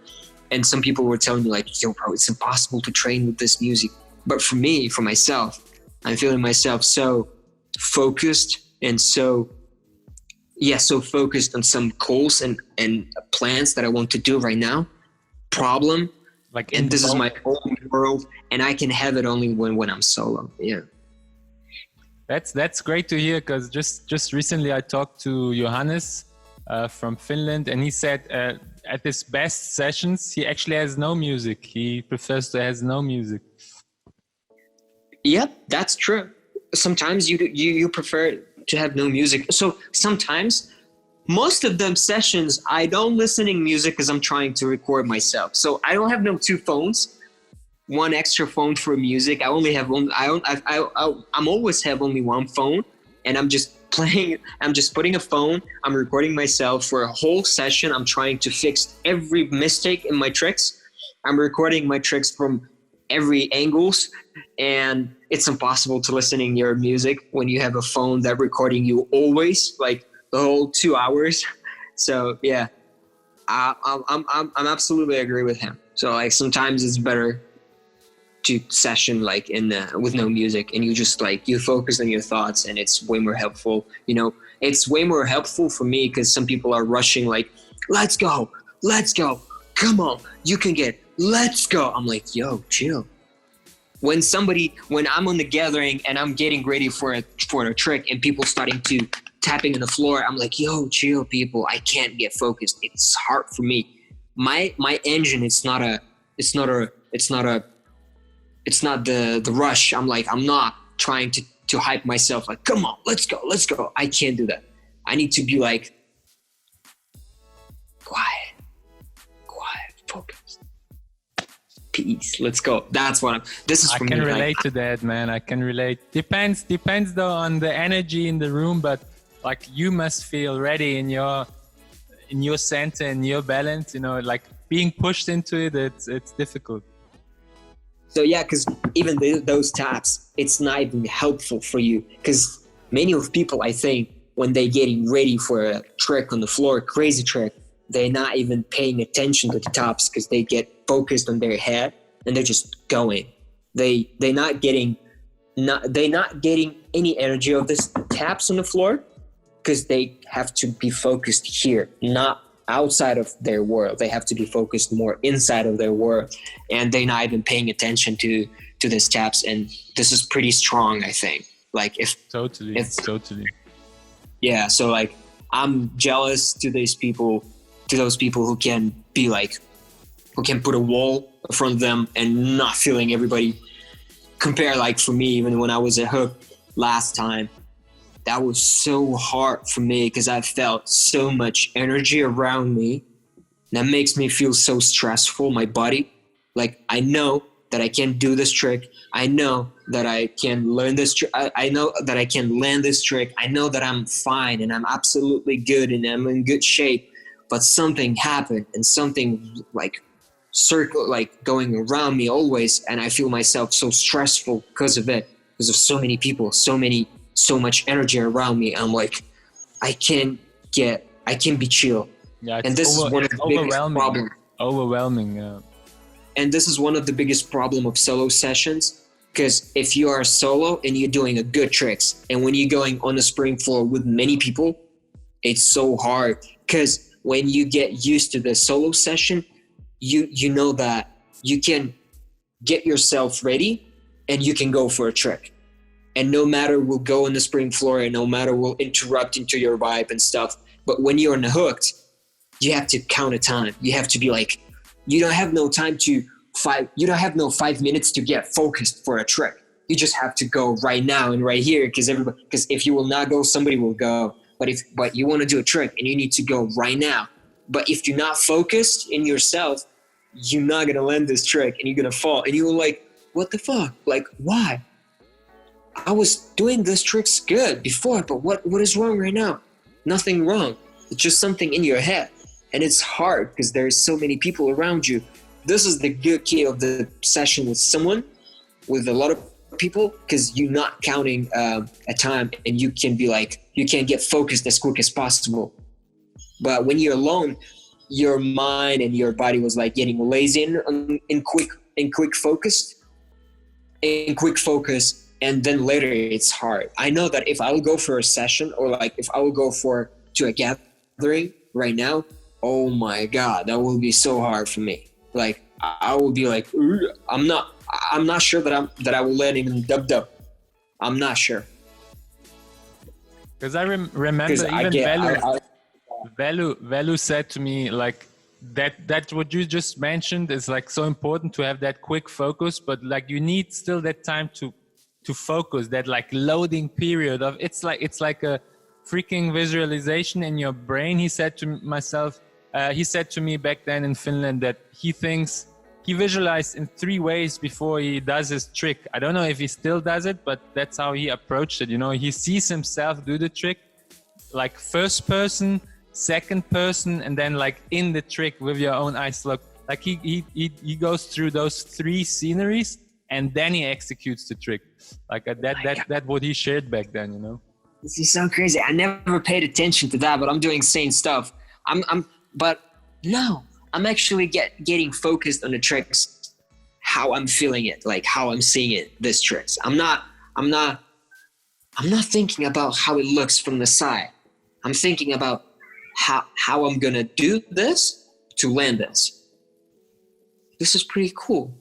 And some people were telling me like, yo bro, it's impossible to train with this music. But for me, for myself, I'm feeling myself so focused and so focused on some goals and plans that I want to do right now. And this is my own world, and I can have it only when I'm solo. Yeah. That's great to hear, because just recently I talked to Johannes from Finland, and he said at his best sessions he actually has no music. He prefers to have no music. Yep, that's true. Sometimes you prefer to have no music. So sometimes, most of them sessions, I don't listening music because I'm trying to record myself. So I don't have no two phones, one extra phone for music. I only have one. I'm always have only one phone, and I'm just playing. I'm just putting a phone. I'm recording myself for a whole session. I'm trying to fix every mistake in my tricks. I'm recording my tricks from every angles, and it's impossible to listening your music when you have a phone that recording you always, like the whole 2 hours. So yeah, I'm absolutely agree with him. So like sometimes it's better to session like with no music, and you just like you focus on your thoughts, and it's way more helpful. You know, it's way more helpful for me because some people are rushing like, let's go, come on, you can get, let's go. I'm like, yo, chill. When I'm on the gathering and I'm getting ready for a trick and people starting to tapping on the floor, I'm like, yo, chill, people. I can't get focused. It's hard for me. My engine, it's not the rush. I'm like, I'm not trying to hype myself like, come on, let's go. I can't do that. I need to be like quiet, focused. Peace. Let's go. That's what this is for me. I can relate to that, man. I can relate. Depends though on the energy in the room, but like you must feel ready in your center and your balance, you know, like being pushed into it, it's difficult. So yeah, because even those taps, it's not even helpful for you, because many of people, I think, when they getting ready for a trick on the floor, crazy trick, they're not even paying attention to the taps because they get focused on their head and they're just going. They're not getting any energy of this taps on the floor because they have to be focused here, not outside of their world. They have to be focused more inside of their world, and they're not even paying attention to this taps. And this is pretty strong, I think. Like totally. Yeah. So like, I'm jealous to those people who can be like, who can put a wall in front of them and not feeling everybody. Compare like for me, even when I was at Hook last time, that was so hard for me because I felt so much energy around me. That makes me feel so stressful, my body. Like, I know that I can do this trick. I know that I can learn this trick. I know that I can land this trick. I know that I'm fine and I'm absolutely good and I'm in good shape. But something happened and something like going around me always. And I feel myself so stressful because of it, because of so many people, so much energy around me. I'm like, I can be chill. Yeah, and this is one of the biggest problems. Overwhelming. Yeah. And this is one of the biggest problem of solo sessions, because if you are solo and you're doing a good tricks, and when you're going on a spring floor with many people, it's so hard. Because when you get used to the solo session, you know that you can get yourself ready and you can go for a trick. And no matter will go on the spring floor and no matter will interrupt into your vibe and stuff, But when you're unhooked, you have to count a time. You have to be like, you don't have no 5 minutes to get focused for a trick. You just have to go right now and right here, because if you will not go, somebody will go. But you want to do a trick and you need to go right now. But if you're not focused in yourself, you're not gonna land this trick and you're gonna fall. And you're like, what the fuck? Like, why? I was doing this tricks good before, but what is wrong right now? Nothing wrong. It's just something in your head. And it's hard because there's so many people around you. This is the good key of the session with someone, with a lot of people, because you're not counting a time, and you can be like, you can get focused as quick as possible. But when you're alone, your mind and your body was like getting lazy in quick focus, and then later it's hard. I know that if I will go for a session, or like if I will go to a gathering right now, oh my God, that will be so hard for me. Like I will be like, I'm not sure that I will let him dub. I'm not sure. Because I remember even Velu said to me like that what you just mentioned is like so important to have that quick focus, but like you need still that time to focus, that like loading period of it's like a freaking visualization in your brain. He said to me back then in Finland that he thinks he visualized in 3 ways before he does his trick. I don't know if he still does it, but that's how he approached it. You know, he sees himself do the trick, like first person, second person, and then like in the trick with your own eyes locked. Like he goes through those 3 sceneries and then he executes the trick. Like that what he shared back then, you know. This is so crazy. I never paid attention to that, but I'm doing insane stuff. But no, I'm actually getting focused on the tricks, how I'm feeling it, like how I'm seeing it, this tricks. I'm not thinking about how it looks from the side. I'm thinking about how I'm gonna do this to land this. This is pretty cool.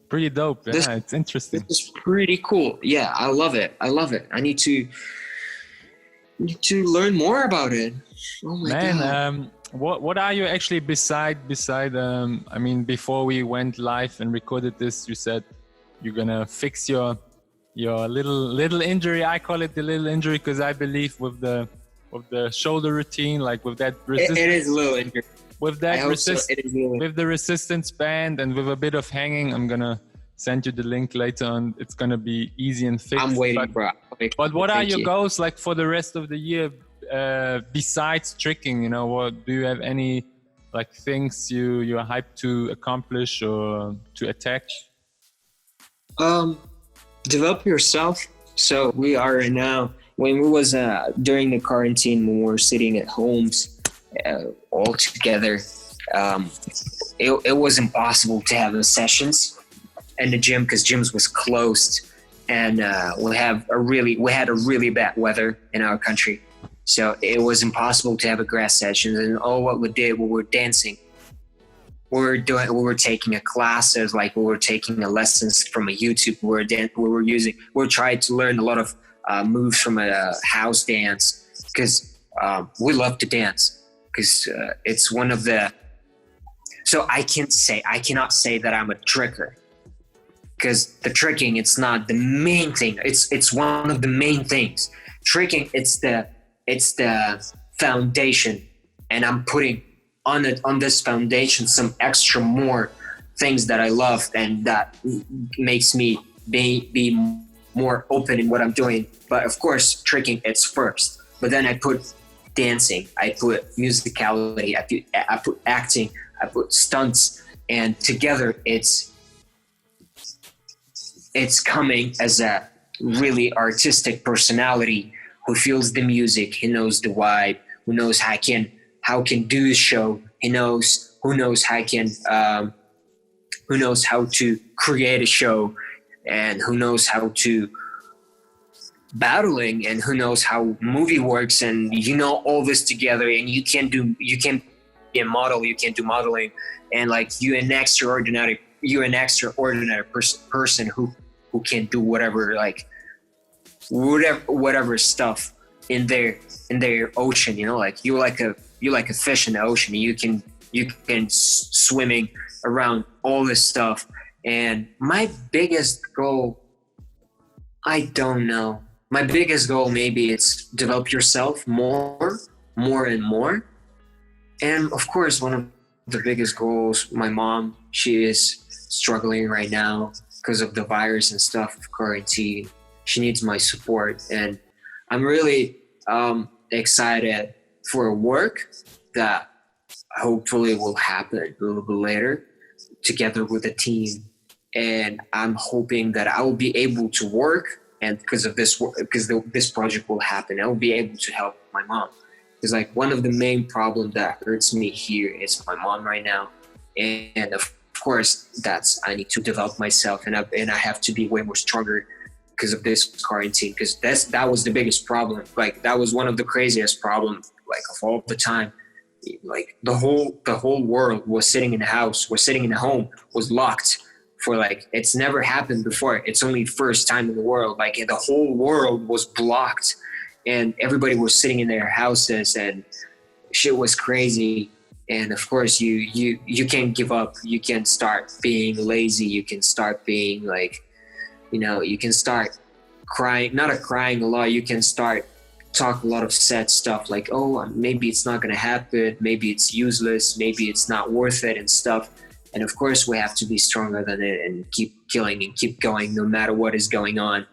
Pretty dope. Yeah, it's interesting. This is pretty cool. Yeah, I love it. I need to learn more about it. Oh my God. What are you actually beside I mean, before we went live and recorded this, you said you're gonna fix your little injury. I call it the little injury because I believe with the shoulder routine, like with that resistance, it is a little injury. With that with the resistance band and with a bit of hanging, I'm gonna send you the link later on. It's gonna be easy and fixed. I'm waiting, bro. But what are your goals like for the rest of the year? Besides tricking, you know, what do you have any like things you're hyped to accomplish or to attack? Develop yourself. So we are now, when we was during the quarantine, when we were sitting at homes all together, it was impossible to have the sessions in the gym because gyms was closed, and we had a really bad weather in our country. So it was impossible to have a grass session, and all what we did, we were dancing. We were taking a classes, like we were taking lessons from a YouTube. We were trying to learn a lot of moves from a house dance, because we love to dance, because it's one of the. So I cannot say that I'm a tricker, because the tricking, it's not the main thing. It's one of the main things. Tricking, it's the foundation, and I'm putting on this foundation some extra more things that I love, and that makes me be more open in what I'm doing. But of course, tricking, it's first. But then I put dancing, I put musicality, I put acting, I put stunts, and together it's coming as a really artistic personality who feels the music, he knows the vibe, who knows how can do a show, who knows how to create a show, and who knows how to battling, and who knows how movie works, and all this together, and you can be a model, you can do modeling, and like you're an extraordinary person who can do whatever stuff in their ocean, you know, like you're like a fish in the ocean. You can swimming around all this stuff. And my biggest goal, I don't know. My biggest goal, maybe it's develop yourself more and more. And of course, one of the biggest goals, my mom, she is struggling right now because of the virus and stuff of quarantine. She needs my support. And I'm really excited for work that hopefully will happen a little bit later together with a team. And I'm hoping that I will be able to work, and because of this work, because this project will happen, I will be able to help my mom. Because like one of the main problems that hurts me here is my mom right now. And of course, I need to develop myself, and I have to be way more stronger because of this quarantine. Because that was the biggest problem. Like that was one of the craziest problems, like of all the time. Like the whole world was sitting in the house, was sitting in the home, was locked for like, it's never happened before. It's only first time in the world. Like the whole world was blocked and everybody was sitting in their houses and shit was crazy. And of course you can't give up. You can start being lazy. You can start being like, you know, you can start crying, not crying a lot. You can start talk a lot of sad stuff like, oh, maybe it's not going to happen. Maybe it's useless. Maybe it's not worth it and stuff. And of course we have to be stronger than it and keep killing and keep going no matter what is going on.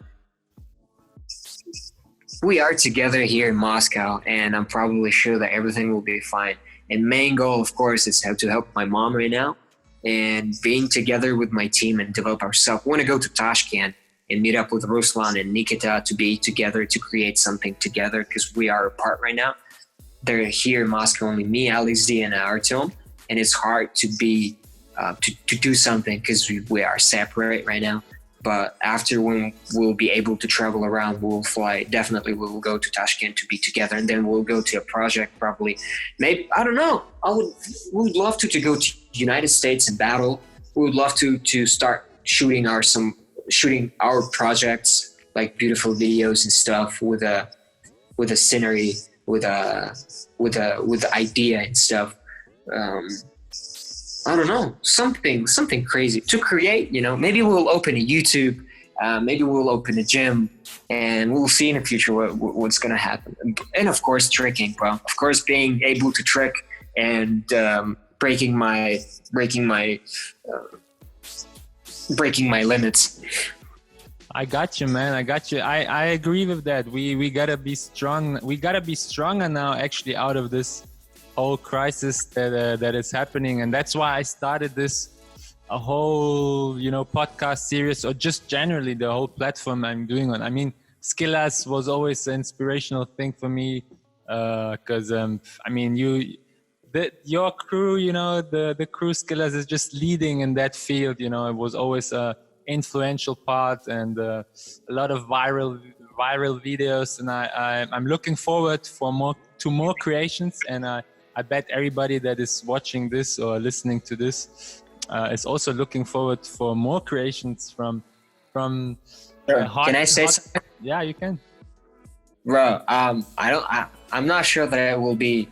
We are together here in Moscow, and I'm probably sure that everything will be fine. And main goal, of course, is how to help my mom right now and being together with my team and develop ourselves. I want to go to Tashkent and meet up with Ruslan and Nikita to be together, to create something together, because we are apart right now. They're here in Moscow, only me, Ali Z, and Artyom, and it's hard to be to do something because we are separate right now. But after when we'll be able to travel around, we'll fly. Definitely we will go to Tashkent to be together, and then we'll go to a project probably. Maybe, I don't know. We would love to go to United States and battle. We would love to start shooting our projects, like beautiful videos and stuff with a scenery, with the idea and stuff. I don't know, something crazy to create, you know. Maybe we'll open a YouTube, maybe we'll open a gym, and we'll see in the future what's going to happen. And of course, tricking, bro. Of course, being able to trick and breaking my limits. I got you, man. I got you. I agree with that. We gotta be strong. We gotta be stronger now, actually, out of this whole crisis that is happening. And that's why I started a whole, you know, podcast series, or just generally the whole platform I'm doing on. I mean, Skillaz was always an inspirational thing for me, because I mean, your crew, you know, the crew Skillaz is just leading in that field. You know, it was always a influential part, and a lot of viral videos, and I'm looking forward to more creations, and I bet everybody that is watching this or listening to this is also looking forward for more creations from Sure. Can I say something? Yeah, you can. Bro, I'm not sure that it will be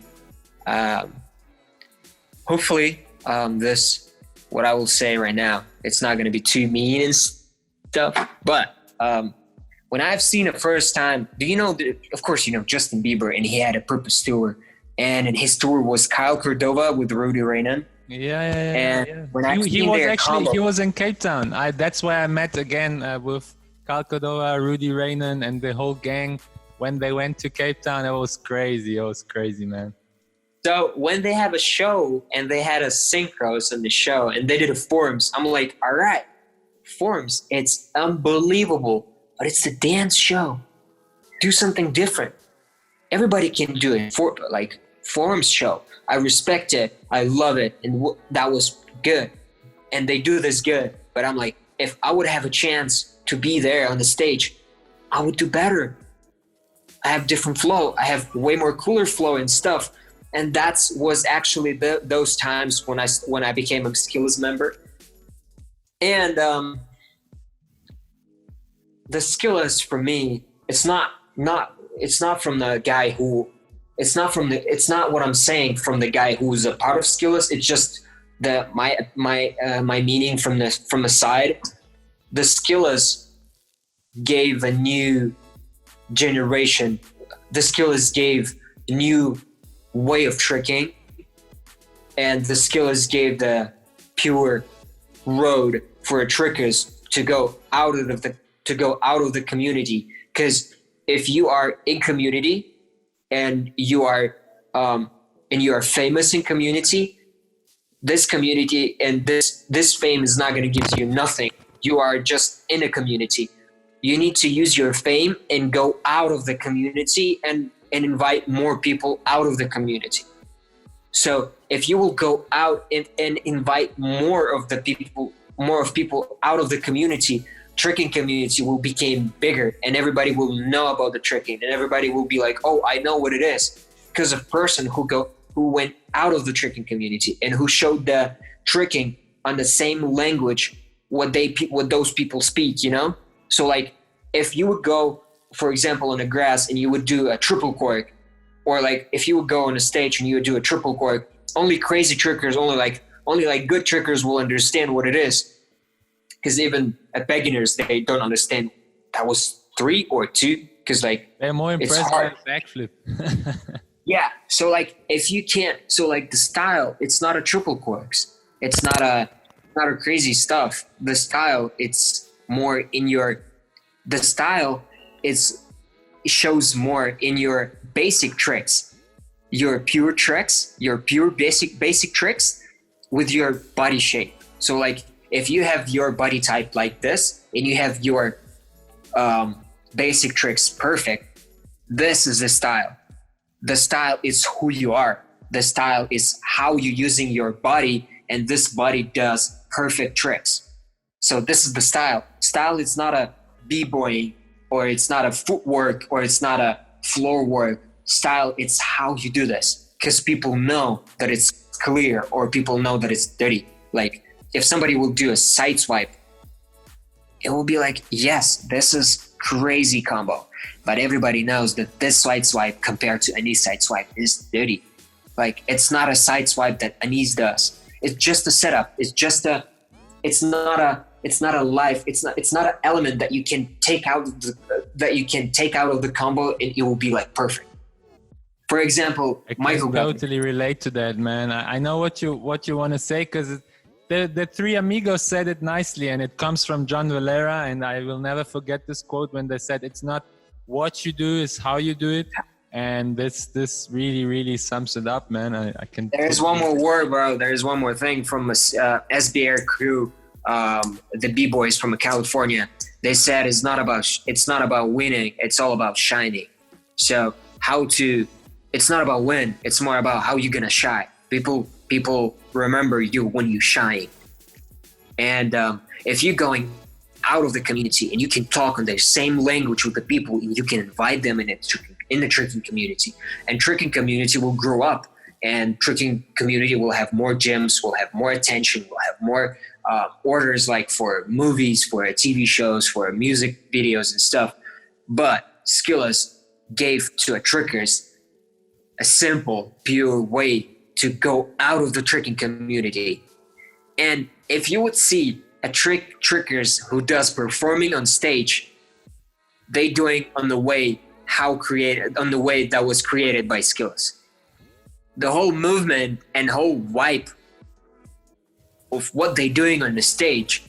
hopefully this, what I will say right now, it's not going to be too mean and stuff, but when I've seen it first time, do you know, of course you know Justin Bieber, and he had a Purpose tour, and in his tour was Kyle Cordova with Rudy Renan. Yeah. When He was in Cape Town. That's where I met again with Kyle Cordova, Rudy Renan, and the whole gang. When they went to Cape Town, it was crazy. It was crazy, man. So when they have a show and they had a synchros on the show and they did a forums, I'm like, all right, forums, it's unbelievable, but it's a dance show. Do something different. Everybody can do it. Forums show. I respect it. I love it. And that was good. And they do this good. But I'm like, if I would have a chance to be there on the stage, I would do better. I have different flow. I have way more cooler flow and stuff. And that was actually those times when I became a Skillaz member. And the Skillaz for me, it's not it's not from the guy who, it's not what I'm saying from the guy who's a part of Skillaz. It's just my meaning from the side. The Skillaz gave a new generation. The Skillaz gave a new way of tricking, and the Skillaz gave the pure road for trickers to go out of the community. Because if you are in community and you are famous in community, this community and this fame is not going to give you nothing. You are just in a community. You need to use your fame and go out of the community and invite more people out of the community. So if you will go out and invite more of people out of the community, tricking community will become bigger, and everybody will know about the tricking, and everybody will be like, oh, I know what it is, because a person who went out of the tricking community and who showed the tricking on the same language what those people speak, you know? So like if you would go, for example, on the grass and you would do a triple cork, or like if you would go on a stage and you would do a triple cork, only crazy trickers, only like good trickers will understand what it is. Because even beginners, they don't understand that was 3 or 2, because like they're more impressed by the backflip. Yeah, so like if you can't, so like the style, it's not a triple corks, it's not a crazy stuff. The style, it's more in your, the style is, it shows more in your basic tricks, your pure tricks, your pure basic tricks with your body shape. So like if you have your body type like this and you have your basic tricks perfect, this is the style. The style is who you are. The style is how you're using your body, and this body does perfect tricks. So this is the style. Style is not a b-boying, or it's not a footwork, or it's not a floor work. Style, it's how you do this, because people know that it's clear, or people know that it's dirty. Like if somebody will do a side swipe, it will be like, yes, this is crazy combo. But everybody knows that this side swipe compared to Anis side swipe is dirty. Like it's not a side swipe that Anis does. It's just a setup. It's not an element that you can take out of the combo and it will be like perfect. For example, Michael Guthrie. Totally relate to that, man. I know what you want to say, because the three amigos said it nicely, and it comes from John Valera, and I will never forget this quote when they said, "It's not what you do, it's how you do it." And this really sums it up, man. I can. There's one more word, bro. There's one more thing from SBR crew, the B-boys from California. They said it's not about winning. It's all about shining. So it's not about win. It's more about how you're gonna shine. People remember you when you shine. And if you're going out of the community and you can talk on the same language with the people, and you can invite them in the tricking community, and tricking community will grow up, and tricking community will have more gyms, will have more attention, will have more orders, like for movies, for TV shows, for music videos and stuff. But Skillaz gave to a trickers a simple, pure way to go out of the tricking community. And if you would see a trickers who does performing on stage, they doing on the way that was created by Skillaz. The whole movement and whole vibe of what they doing on the stage,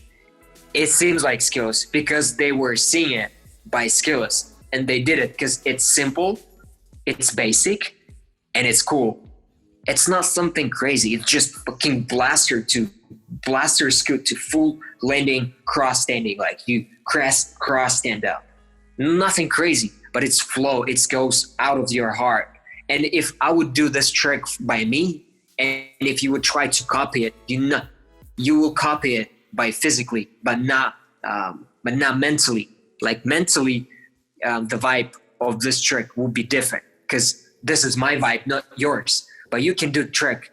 it seems like Skillaz, because they were seeing it by Skillaz, and they did it because it's simple, it's basic, and it's cool. It's not something crazy. It's just fucking blaster scoot to full landing, cross standing, like you cross stand up. Nothing crazy, but it's flow. It goes out of your heart. And if I would do this trick by me, and if you would try to copy it, you will copy it by physically, but not mentally. Like mentally, the vibe of this trick will be different, because this is my vibe, not yours. But you can do the trick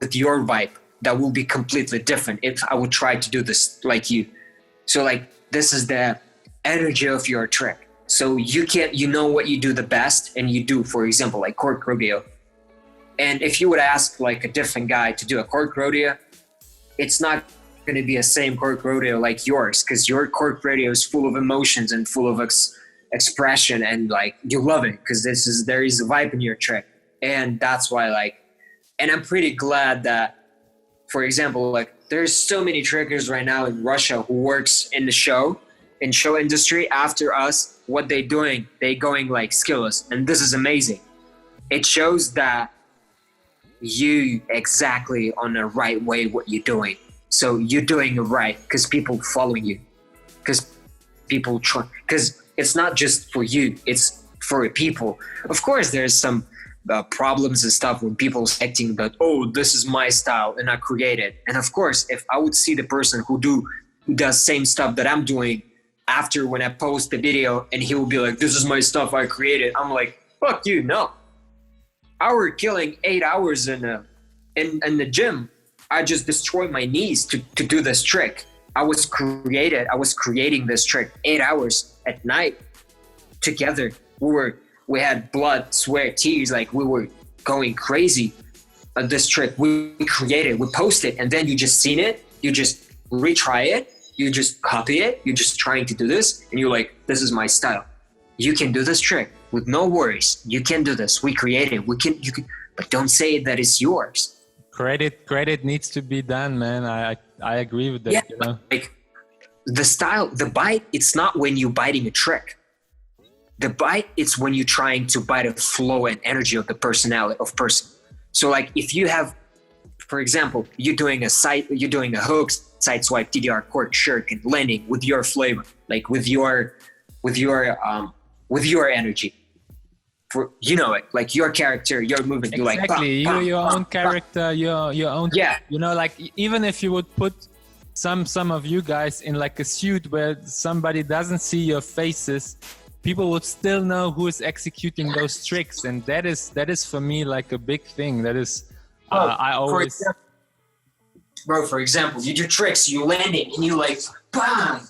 with your vibe that will be completely different if I would try to do this like you. So like this is the energy of your trick. So you know what you do the best, and you do, for example, like Cork rodeo. And if you would ask like a different guy to do a Cork rodeo, it's not going to be a same Cork rodeo like yours, because your Cork rodeo is full of emotions and full of expression, and like you love it because there is a vibe in your trick. And that's why and I'm pretty glad that, for example, like there's so many trickers right now in Russia who works in the show industry after us. What they doing, they going like Skillaz, and this is amazing. It shows that you exactly on the right way what you're doing. So you're doing it right because people following you, because people try, because it's not just for you, it's for the people. Of course there's some problems and stuff when people acting that, oh, this is my style and I create it. And of course, if I would see the person who does same stuff that I'm doing after when I post the video, and he will be like, this is my stuff, I created, I'm like, fuck you, no. I were killing 8 hours in the gym. I just destroyed my knees to do this trick. I was creating this trick 8 hours at night together. We had blood, sweat, tears, like we were going crazy on this trick. We created, we posted, and then you just seen it, you just retry it, you just copy it, you're just trying to do this, and you're like, this is my style. You can do this trick with no worries. You can do this. We created. You can, but don't say that it's yours. Credit needs to be done, man. I agree with that. Yeah, you know? like the style, the bite. It's not when you're biting a trick. The bite, it's when you're trying to bite the flow and energy of the personality of person. So like if you have, for example, you're doing a hook, side swipe, TDR, cork, shirk, and landing with your flavor, like with your energy, for like your character, your movement. Exactly. You're like bah, your own character, your own. Yeah. Like even if you would put some of you guys in like a suit where somebody doesn't see your faces, people would still know who is executing those tricks, and that is for me like a big thing. That is, I always. For example, you do tricks, you land it, and you like bam.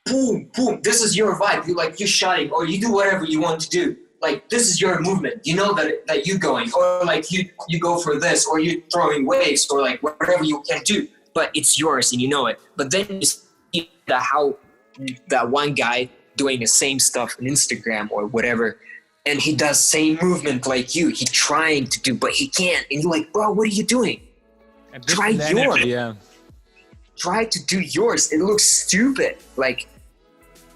Boom, boom. This is your vibe. You're shouting, or you do whatever you want to do. Like this is your movement. You know that you're going, or like you go for this, or you're throwing waves, or like whatever you can do. But it's yours, and you know it. But then you see how that one guy doing the same stuff on Instagram or whatever, and he does same movement like you. He trying to do, but he can't. And you're like, bro, what are you doing? Try yours. Yeah. Try to do yours. It looks stupid.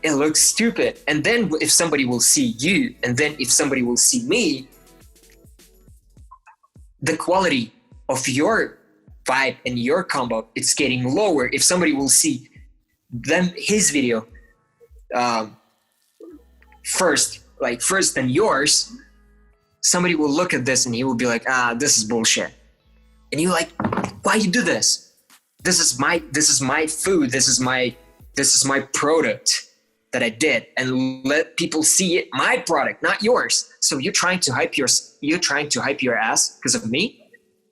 It looks stupid. And then if somebody will see you, and then if somebody will see me, the quality of your vibe and your combo, it's getting lower. If somebody will see his video first than yours, somebody will look at this and he will be like, this is bullshit. And you're like, why you do this? This is my food. This is my product that I did, and let people see it, my product, not yours. So you're trying to hype your ass because of me?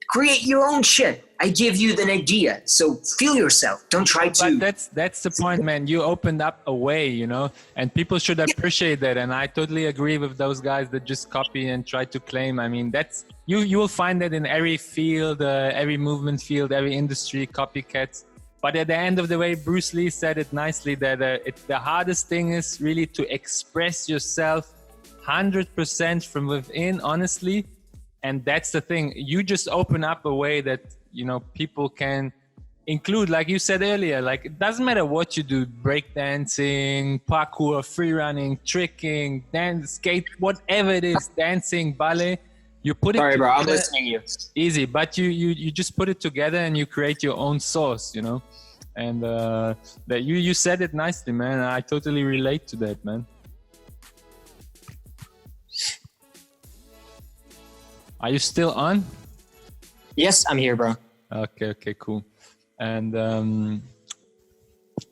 Create your own shit. I give you the idea. So feel yourself. Don't try to. But that's the point, man. You opened up a way, and people should appreciate that. And I totally agree with those guys that just copy and try to claim. I mean, that's you will find that in every field, every movement field, every industry, copycats. But at the end of the way, Bruce Lee said it nicely that the hardest thing is really to express yourself 100% from within, honestly. And that's the thing. You just open up a way that, people can include, like you said earlier, like it doesn't matter what you do, breakdancing, parkour, free running, tricking, dance, skate, whatever it is, dancing, ballet. You put it Sorry, together, bro, I'm listening to you. Easy, but you just put it together and you create your own sauce, And that you said it nicely, man. I totally relate to that, man. Are you still on? Yes, I'm here, bro. Okay, cool. And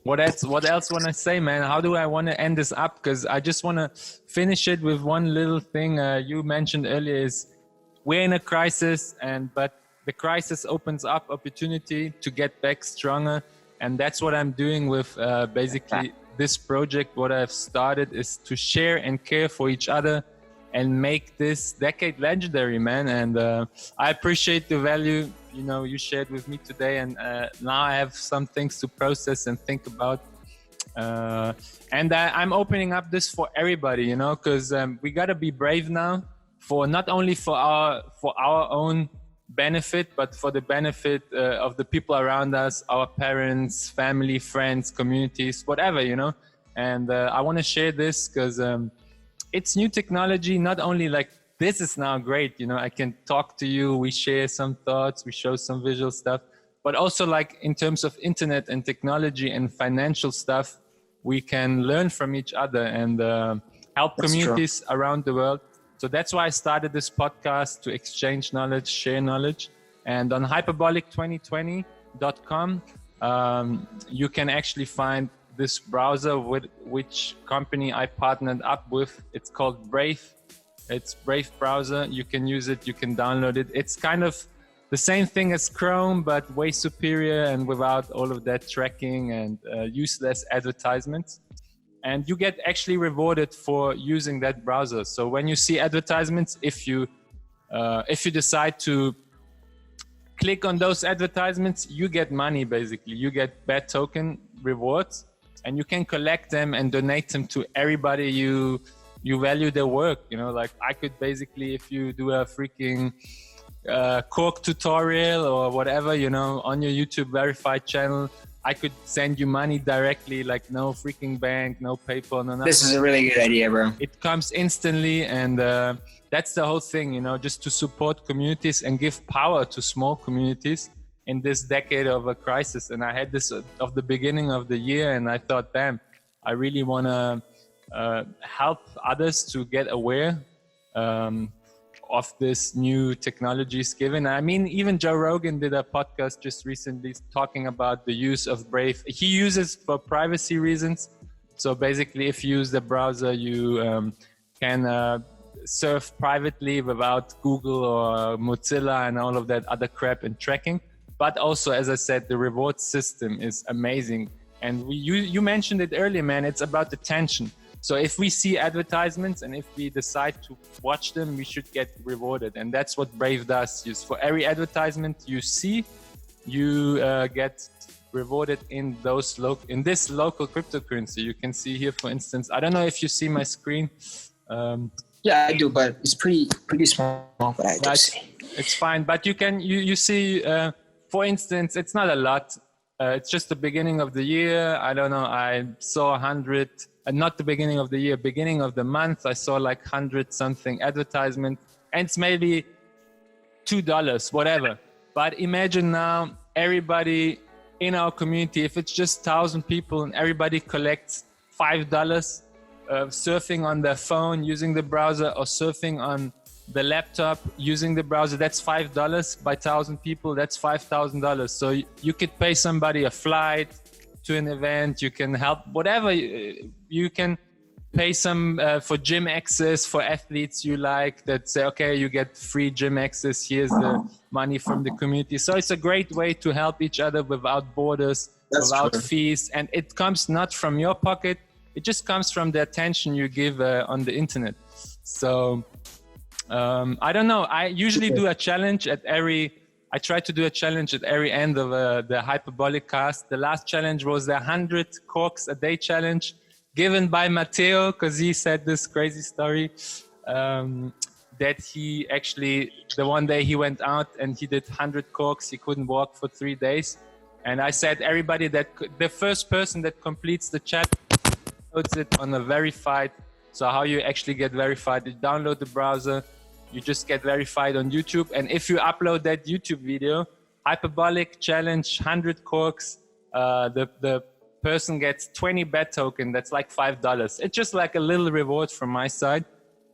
what else want to say, man? How do I want to end this up? Because I just want to finish it with one little thing you mentioned earlier is we're in a crisis, but the crisis opens up opportunity to get back stronger. And that's what I'm doing with basically this project, what I've started, is to share and care for each other and make this decade legendary, man. And I appreciate the value, you know, you shared with me today. And now I have some things to process and think about. And I'm opening up this for everybody, you know, because we got to be brave now, for not only for our own benefit, but for the benefit of the people around us, our parents, family, friends, communities, whatever, you know. And I want to share this because it's new technology. Not only like this is now great, you know, I can talk to you, we share some thoughts, we show some visual stuff, but also like in terms of internet and technology and financial stuff, we can learn from each other and help communities around the world. So that's why I started this podcast, to exchange knowledge, share knowledge. And on hyperbolic2020.com, you can actually find this browser with which company I partnered up with. It's called Brave. It's Brave browser. You can use it, you can download it. It's kind of the same thing as Chrome, but way superior and without all of that tracking and useless advertisements. And you get actually rewarded for using that browser. So when you see advertisements, if you decide to click on those advertisements, you get money. Basically, you get BAT token rewards, and you can collect them and donate them to everybody you value their work. You know, like I could basically, if you do a freaking Cork tutorial or whatever, you know, on your YouTube verified channel, I could send you money directly, like no freaking bank, no PayPal, no nothing. This is a really good idea, bro. It comes instantly, and that's the whole thing, you know, just to support communities and give power to small communities in this decade of a crisis. And I had this of the beginning of the year, and I thought, damn, I really want to help others to get aware of this new technologies given. I mean, even Joe Rogan did a podcast just recently talking about the use of Brave. He uses for privacy reasons. So basically, if you use the browser, you can surf privately without Google or Mozilla and all of that other crap and tracking. But also, as I said, the reward system is amazing. And you mentioned it earlier, man, it's about attention. So if we see advertisements and if we decide to watch them, we should get rewarded. And that's what Brave does. For every advertisement you see, you get rewarded in this local cryptocurrency. You can see here, for instance, I don't know if you see my screen. Yeah, I do, but it's pretty small. But I do see. It's fine, but you see, for instance, it's not a lot. It's just the beginning of the year. I don't know. I saw 100. Not the beginning of the year, beginning of the month, I saw like 100 something advertisement, and it's maybe $2, whatever. But imagine now everybody in our community, if it's just 1,000 people and everybody collects $5, surfing on their phone using the browser or surfing on the laptop using the browser, that's $5 by 1,000 people, that's $5,000. So you could pay somebody a flight to an event, you can help whatever, you can pay some for gym access for athletes you like, that say, okay, you get free gym access, here's the money from the community. So it's a great way to help each other without borders, without fees, and it comes not from your pocket, it just comes from the attention you give on the internet. So I don't know, I usually do a challenge I try to do a challenge at every end of the Hyperbolic cast. The last challenge was the 100 corks a day challenge given by Matteo, because he said this crazy story that he actually, the one day he went out and he did 100 corks, he couldn't walk for 3 days. And I said, everybody the first person that completes the challenge puts it on a verified. So how you actually get verified, you download the browser, you just get verified on YouTube. And if you upload that YouTube video, Hyperbolic challenge 100 corks, the person gets 20 BAT token. That's like $5. It's just like a little reward from my side.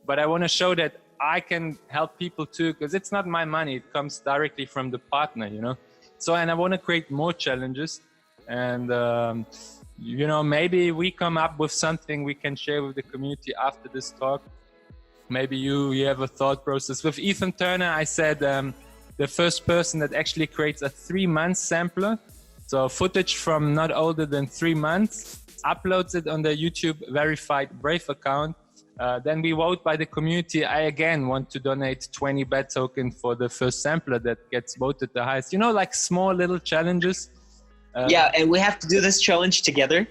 But I want to show that I can help people too, because it's not my money. It comes directly from the partner, you know? So, and I want to create more challenges. And, you know, maybe we come up with something we can share with the community after this talk. Maybe you have a thought process. With Ethan Turner, I said the first person that actually creates a 3-month sampler. So footage from not older than 3 months. uploads it on the YouTube verified Brave account. Then we vote by the community. I again want to donate 20 BET token for the first sampler that gets voted the highest. You know, like small little challenges. Yeah, and we have to do this challenge together.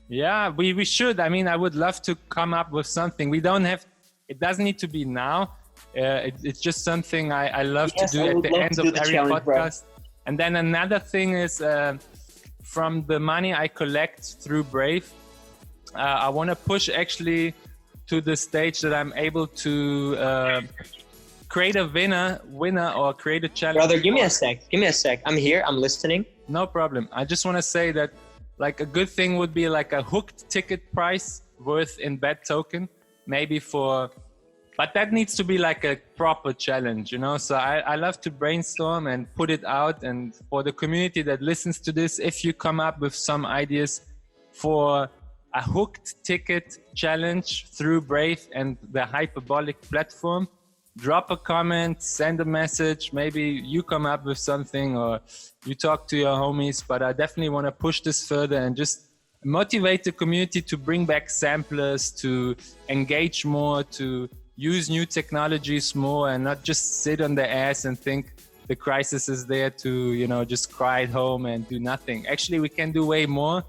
Yeah, we should. I mean, I would love to come up with something. We don't have, it doesn't need to be now. It's just something I love to do at the end of every podcast. Bro. And then another thing is from the money I collect through Brave, I want to push actually to the stage that I'm able to create a winner or create a challenge. Brother, give me a sec. I'm here, I'm listening. No problem. I just want to say that like a good thing would be like a hooked ticket price worth in BET token, maybe but that needs to be like a proper challenge, you know? So I love to brainstorm and put it out. And for the community that listens to this, if you come up with some ideas for a hooked ticket challenge through Brave and the Hyperbolic platform, drop a comment, send a message. Maybe you come up with something or you talk to your homies, but I definitely want to push this further and just motivate the community to bring back samplers, to engage more, to use new technologies more, and not just sit on their ass and think the crisis is there to, you know, just cry at home and do nothing. Actually, we can do way more.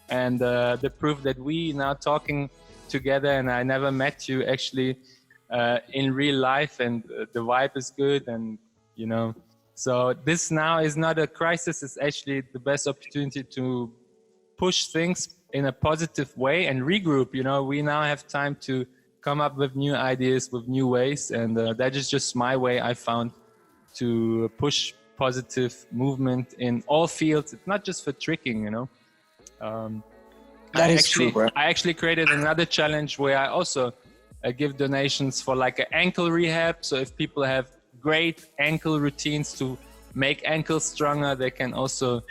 And the proof that we now talking together, and I never met you actually in real life, and the vibe is good, and you know, so this now is not a crisis. It's actually the best opportunity to push things in a positive way and regroup. You know, we now have time to come up with new ideas, with new ways, and that is just my way I found to push positive movement in all fields. It's not just for tricking, you know. That is true, bro. I actually created another challenge where I also give donations for like an ankle rehab. So if people have great ankle routines to make ankles stronger, they can also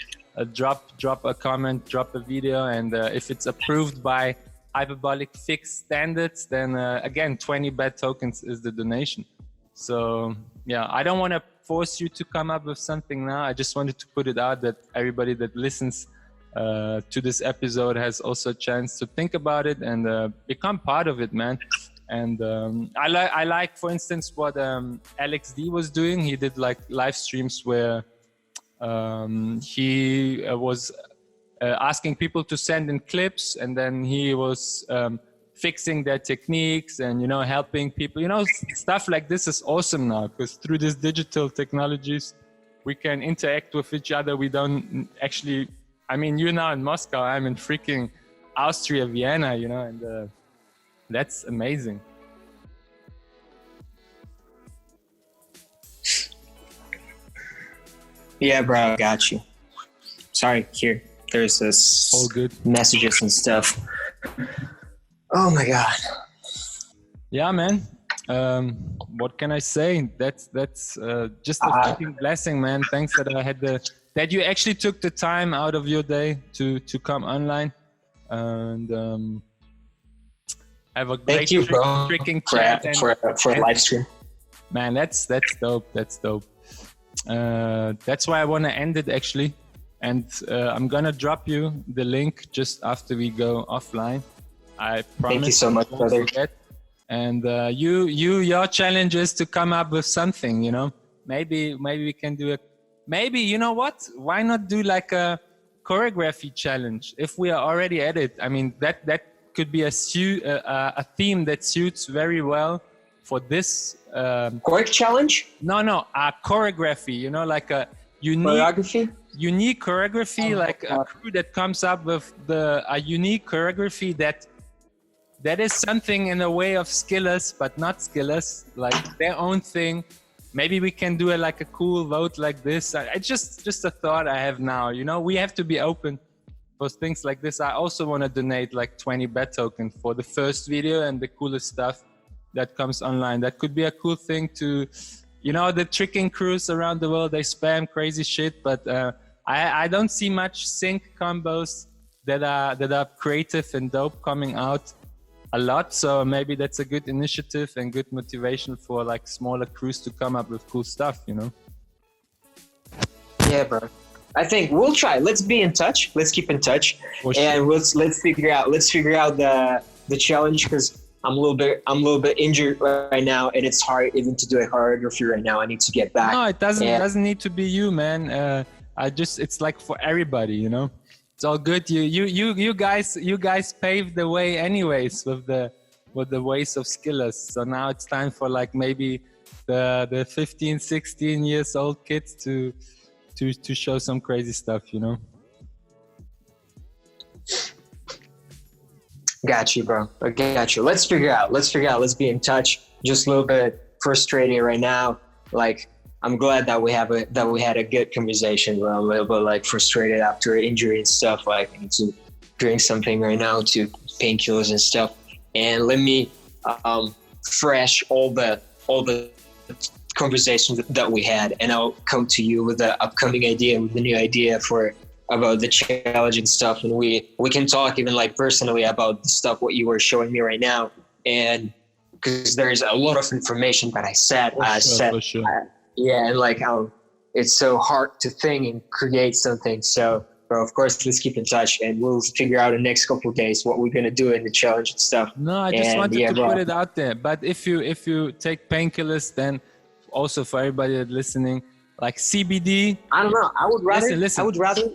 drop a comment, drop a video, and if it's approved by Hyperbolic fixed standards, then again 20 BET tokens is the donation. So yeah, I don't want to force you to come up with something now. I just wanted to put it out that everybody that listens to this episode has also a chance to think about it and become part of it, man. And I like, for instance, what Alex D was doing. He did like live streams where he was asking people to send in clips, and then he was fixing their techniques and, you know, helping people. You know, stuff like this is awesome now, because through these digital technologies, we can interact with each other. We don't actually, I mean, you're now in Moscow, I'm in freaking Austria, Vienna, you know, and that's amazing. Yeah, bro, I got you. Sorry, here. There's this all good messages and stuff. Oh my God. Yeah, man. What can I say? That's just a fucking blessing, man. Thanks that you actually took the time out of your day to come online and have a great tricking chat for a live stream. Man, that's dope. That's dope. That's why I want to end it actually, and I'm gonna drop you the link just after we go offline. I promise. Thank you so much, brother. And your challenge is to come up with something, you know. Maybe we can do maybe, you know what? Why not do like a choreography challenge if we are already at it? I mean, that could be a theme that suits very well for this. Cork challenge? No, a choreography. You know, like a unique choreography, like a crew that comes up with a unique choreography that is something in a way of Skillaz, but not Skillaz, like their own thing. Maybe we can do like a cool vote like this. It's just a thought I have now. You know, we have to be open for things like this. I also want to donate like 20 BET tokens for the first video and the coolest stuff that comes online. That could be a cool thing to, you know, the tricking crews around the world, they spam crazy shit, but I don't see much sync combos that are creative and dope coming out a lot. So maybe that's a good initiative and good motivation for like smaller crews to come up with cool stuff, you know? Yeah, bro. I think we'll try. Let's be in touch. Let's keep in touch, For sure. and let's figure out the challenge, because I'm a little bit injured right now, and it's hard even to do a choreography right now. I need to get back. No, it doesn't need to be you, man. It's like for everybody, you know. It's all good. You guys paved the way anyways with the ways of Skillaz. So now it's time for like maybe the 15, 16 years old kids to show some crazy stuff, you know. Got you, bro. I got you. Let's figure out. Let's be in touch. Just a little bit frustrated right now. Like, I'm glad that we had a good conversation, but I'm a little bit like frustrated after injury and stuff. Like, I need to drink something right now, to painkillers and stuff. And let me fresh all the conversations that we had, and I'll come to you with the upcoming idea, with the new idea about the challenge and stuff. And we can talk even like personally about the stuff what you were showing me right now. And because there's a lot of information that I said, For sure. Yeah, and like how it's so hard to think and create something. So, bro, of course, let's keep in touch, and we'll figure out in the next couple of days what we're gonna do in the challenge and stuff. No, I just wanted to put it out there. But if you take painkillers, then also for everybody that's listening, like CBD. I don't know. I would rather.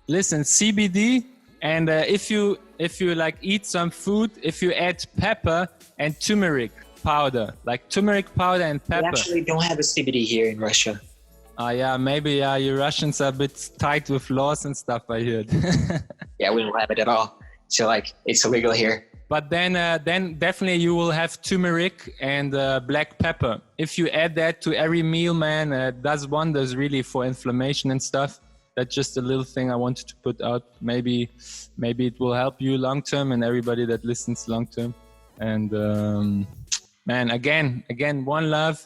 Listen, CBD, and if you like eat some food, if you add pepper and turmeric powder, like turmeric powder and pepper. We actually don't have a CBD here in Russia. Yeah, maybe you Russians are a bit tight with laws and stuff, I heard. Yeah, we don't have it at all. So like, it's illegal here. But then definitely you will have turmeric and black pepper. If you add that to every meal, man, it does wonders really for inflammation and stuff. That's just a little thing I wanted to put out. Maybe it will help you long term and everybody that listens long term. And man, again, one love.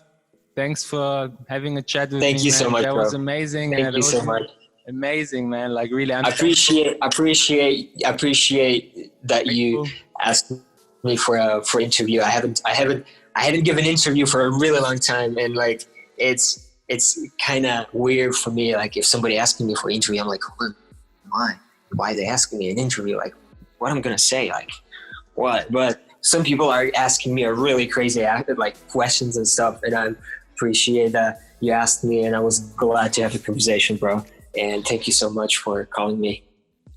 Thanks for having a chat with me. Thank you so much, That bro. was amazing. Thank you so much. Amazing, man. Like really, I appreciate that you asked me for interview. I haven't given an interview for a really long time, and like it's kind of weird for me. Like if somebody asking me for an interview, I'm like, why are they asking me an interview? Like, what I'm gonna say? Like, what? But some people are asking me a really crazy like questions and stuff, and I appreciate that you asked me, and I was glad to have a conversation, bro. And thank you so much for calling me.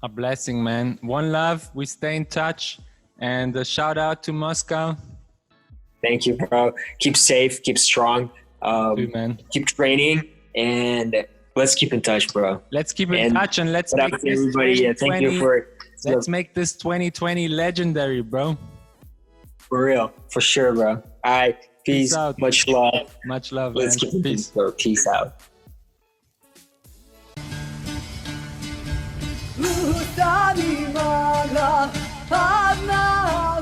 A blessing, man. One love. We stay in touch, and a shout out to Moscow. Thank you, bro. Keep safe, keep strong, Man. keep training, and let's keep in touch, bro. Let's keep in touch, and let's make this everybody. Yeah, thank you let's make this 2020 legendary, bro. For real, for sure, bro. All right, peace. out. Much love. Much love, Let's man. keep in Peace. touch, bro. Peace out. Ustami mala, padna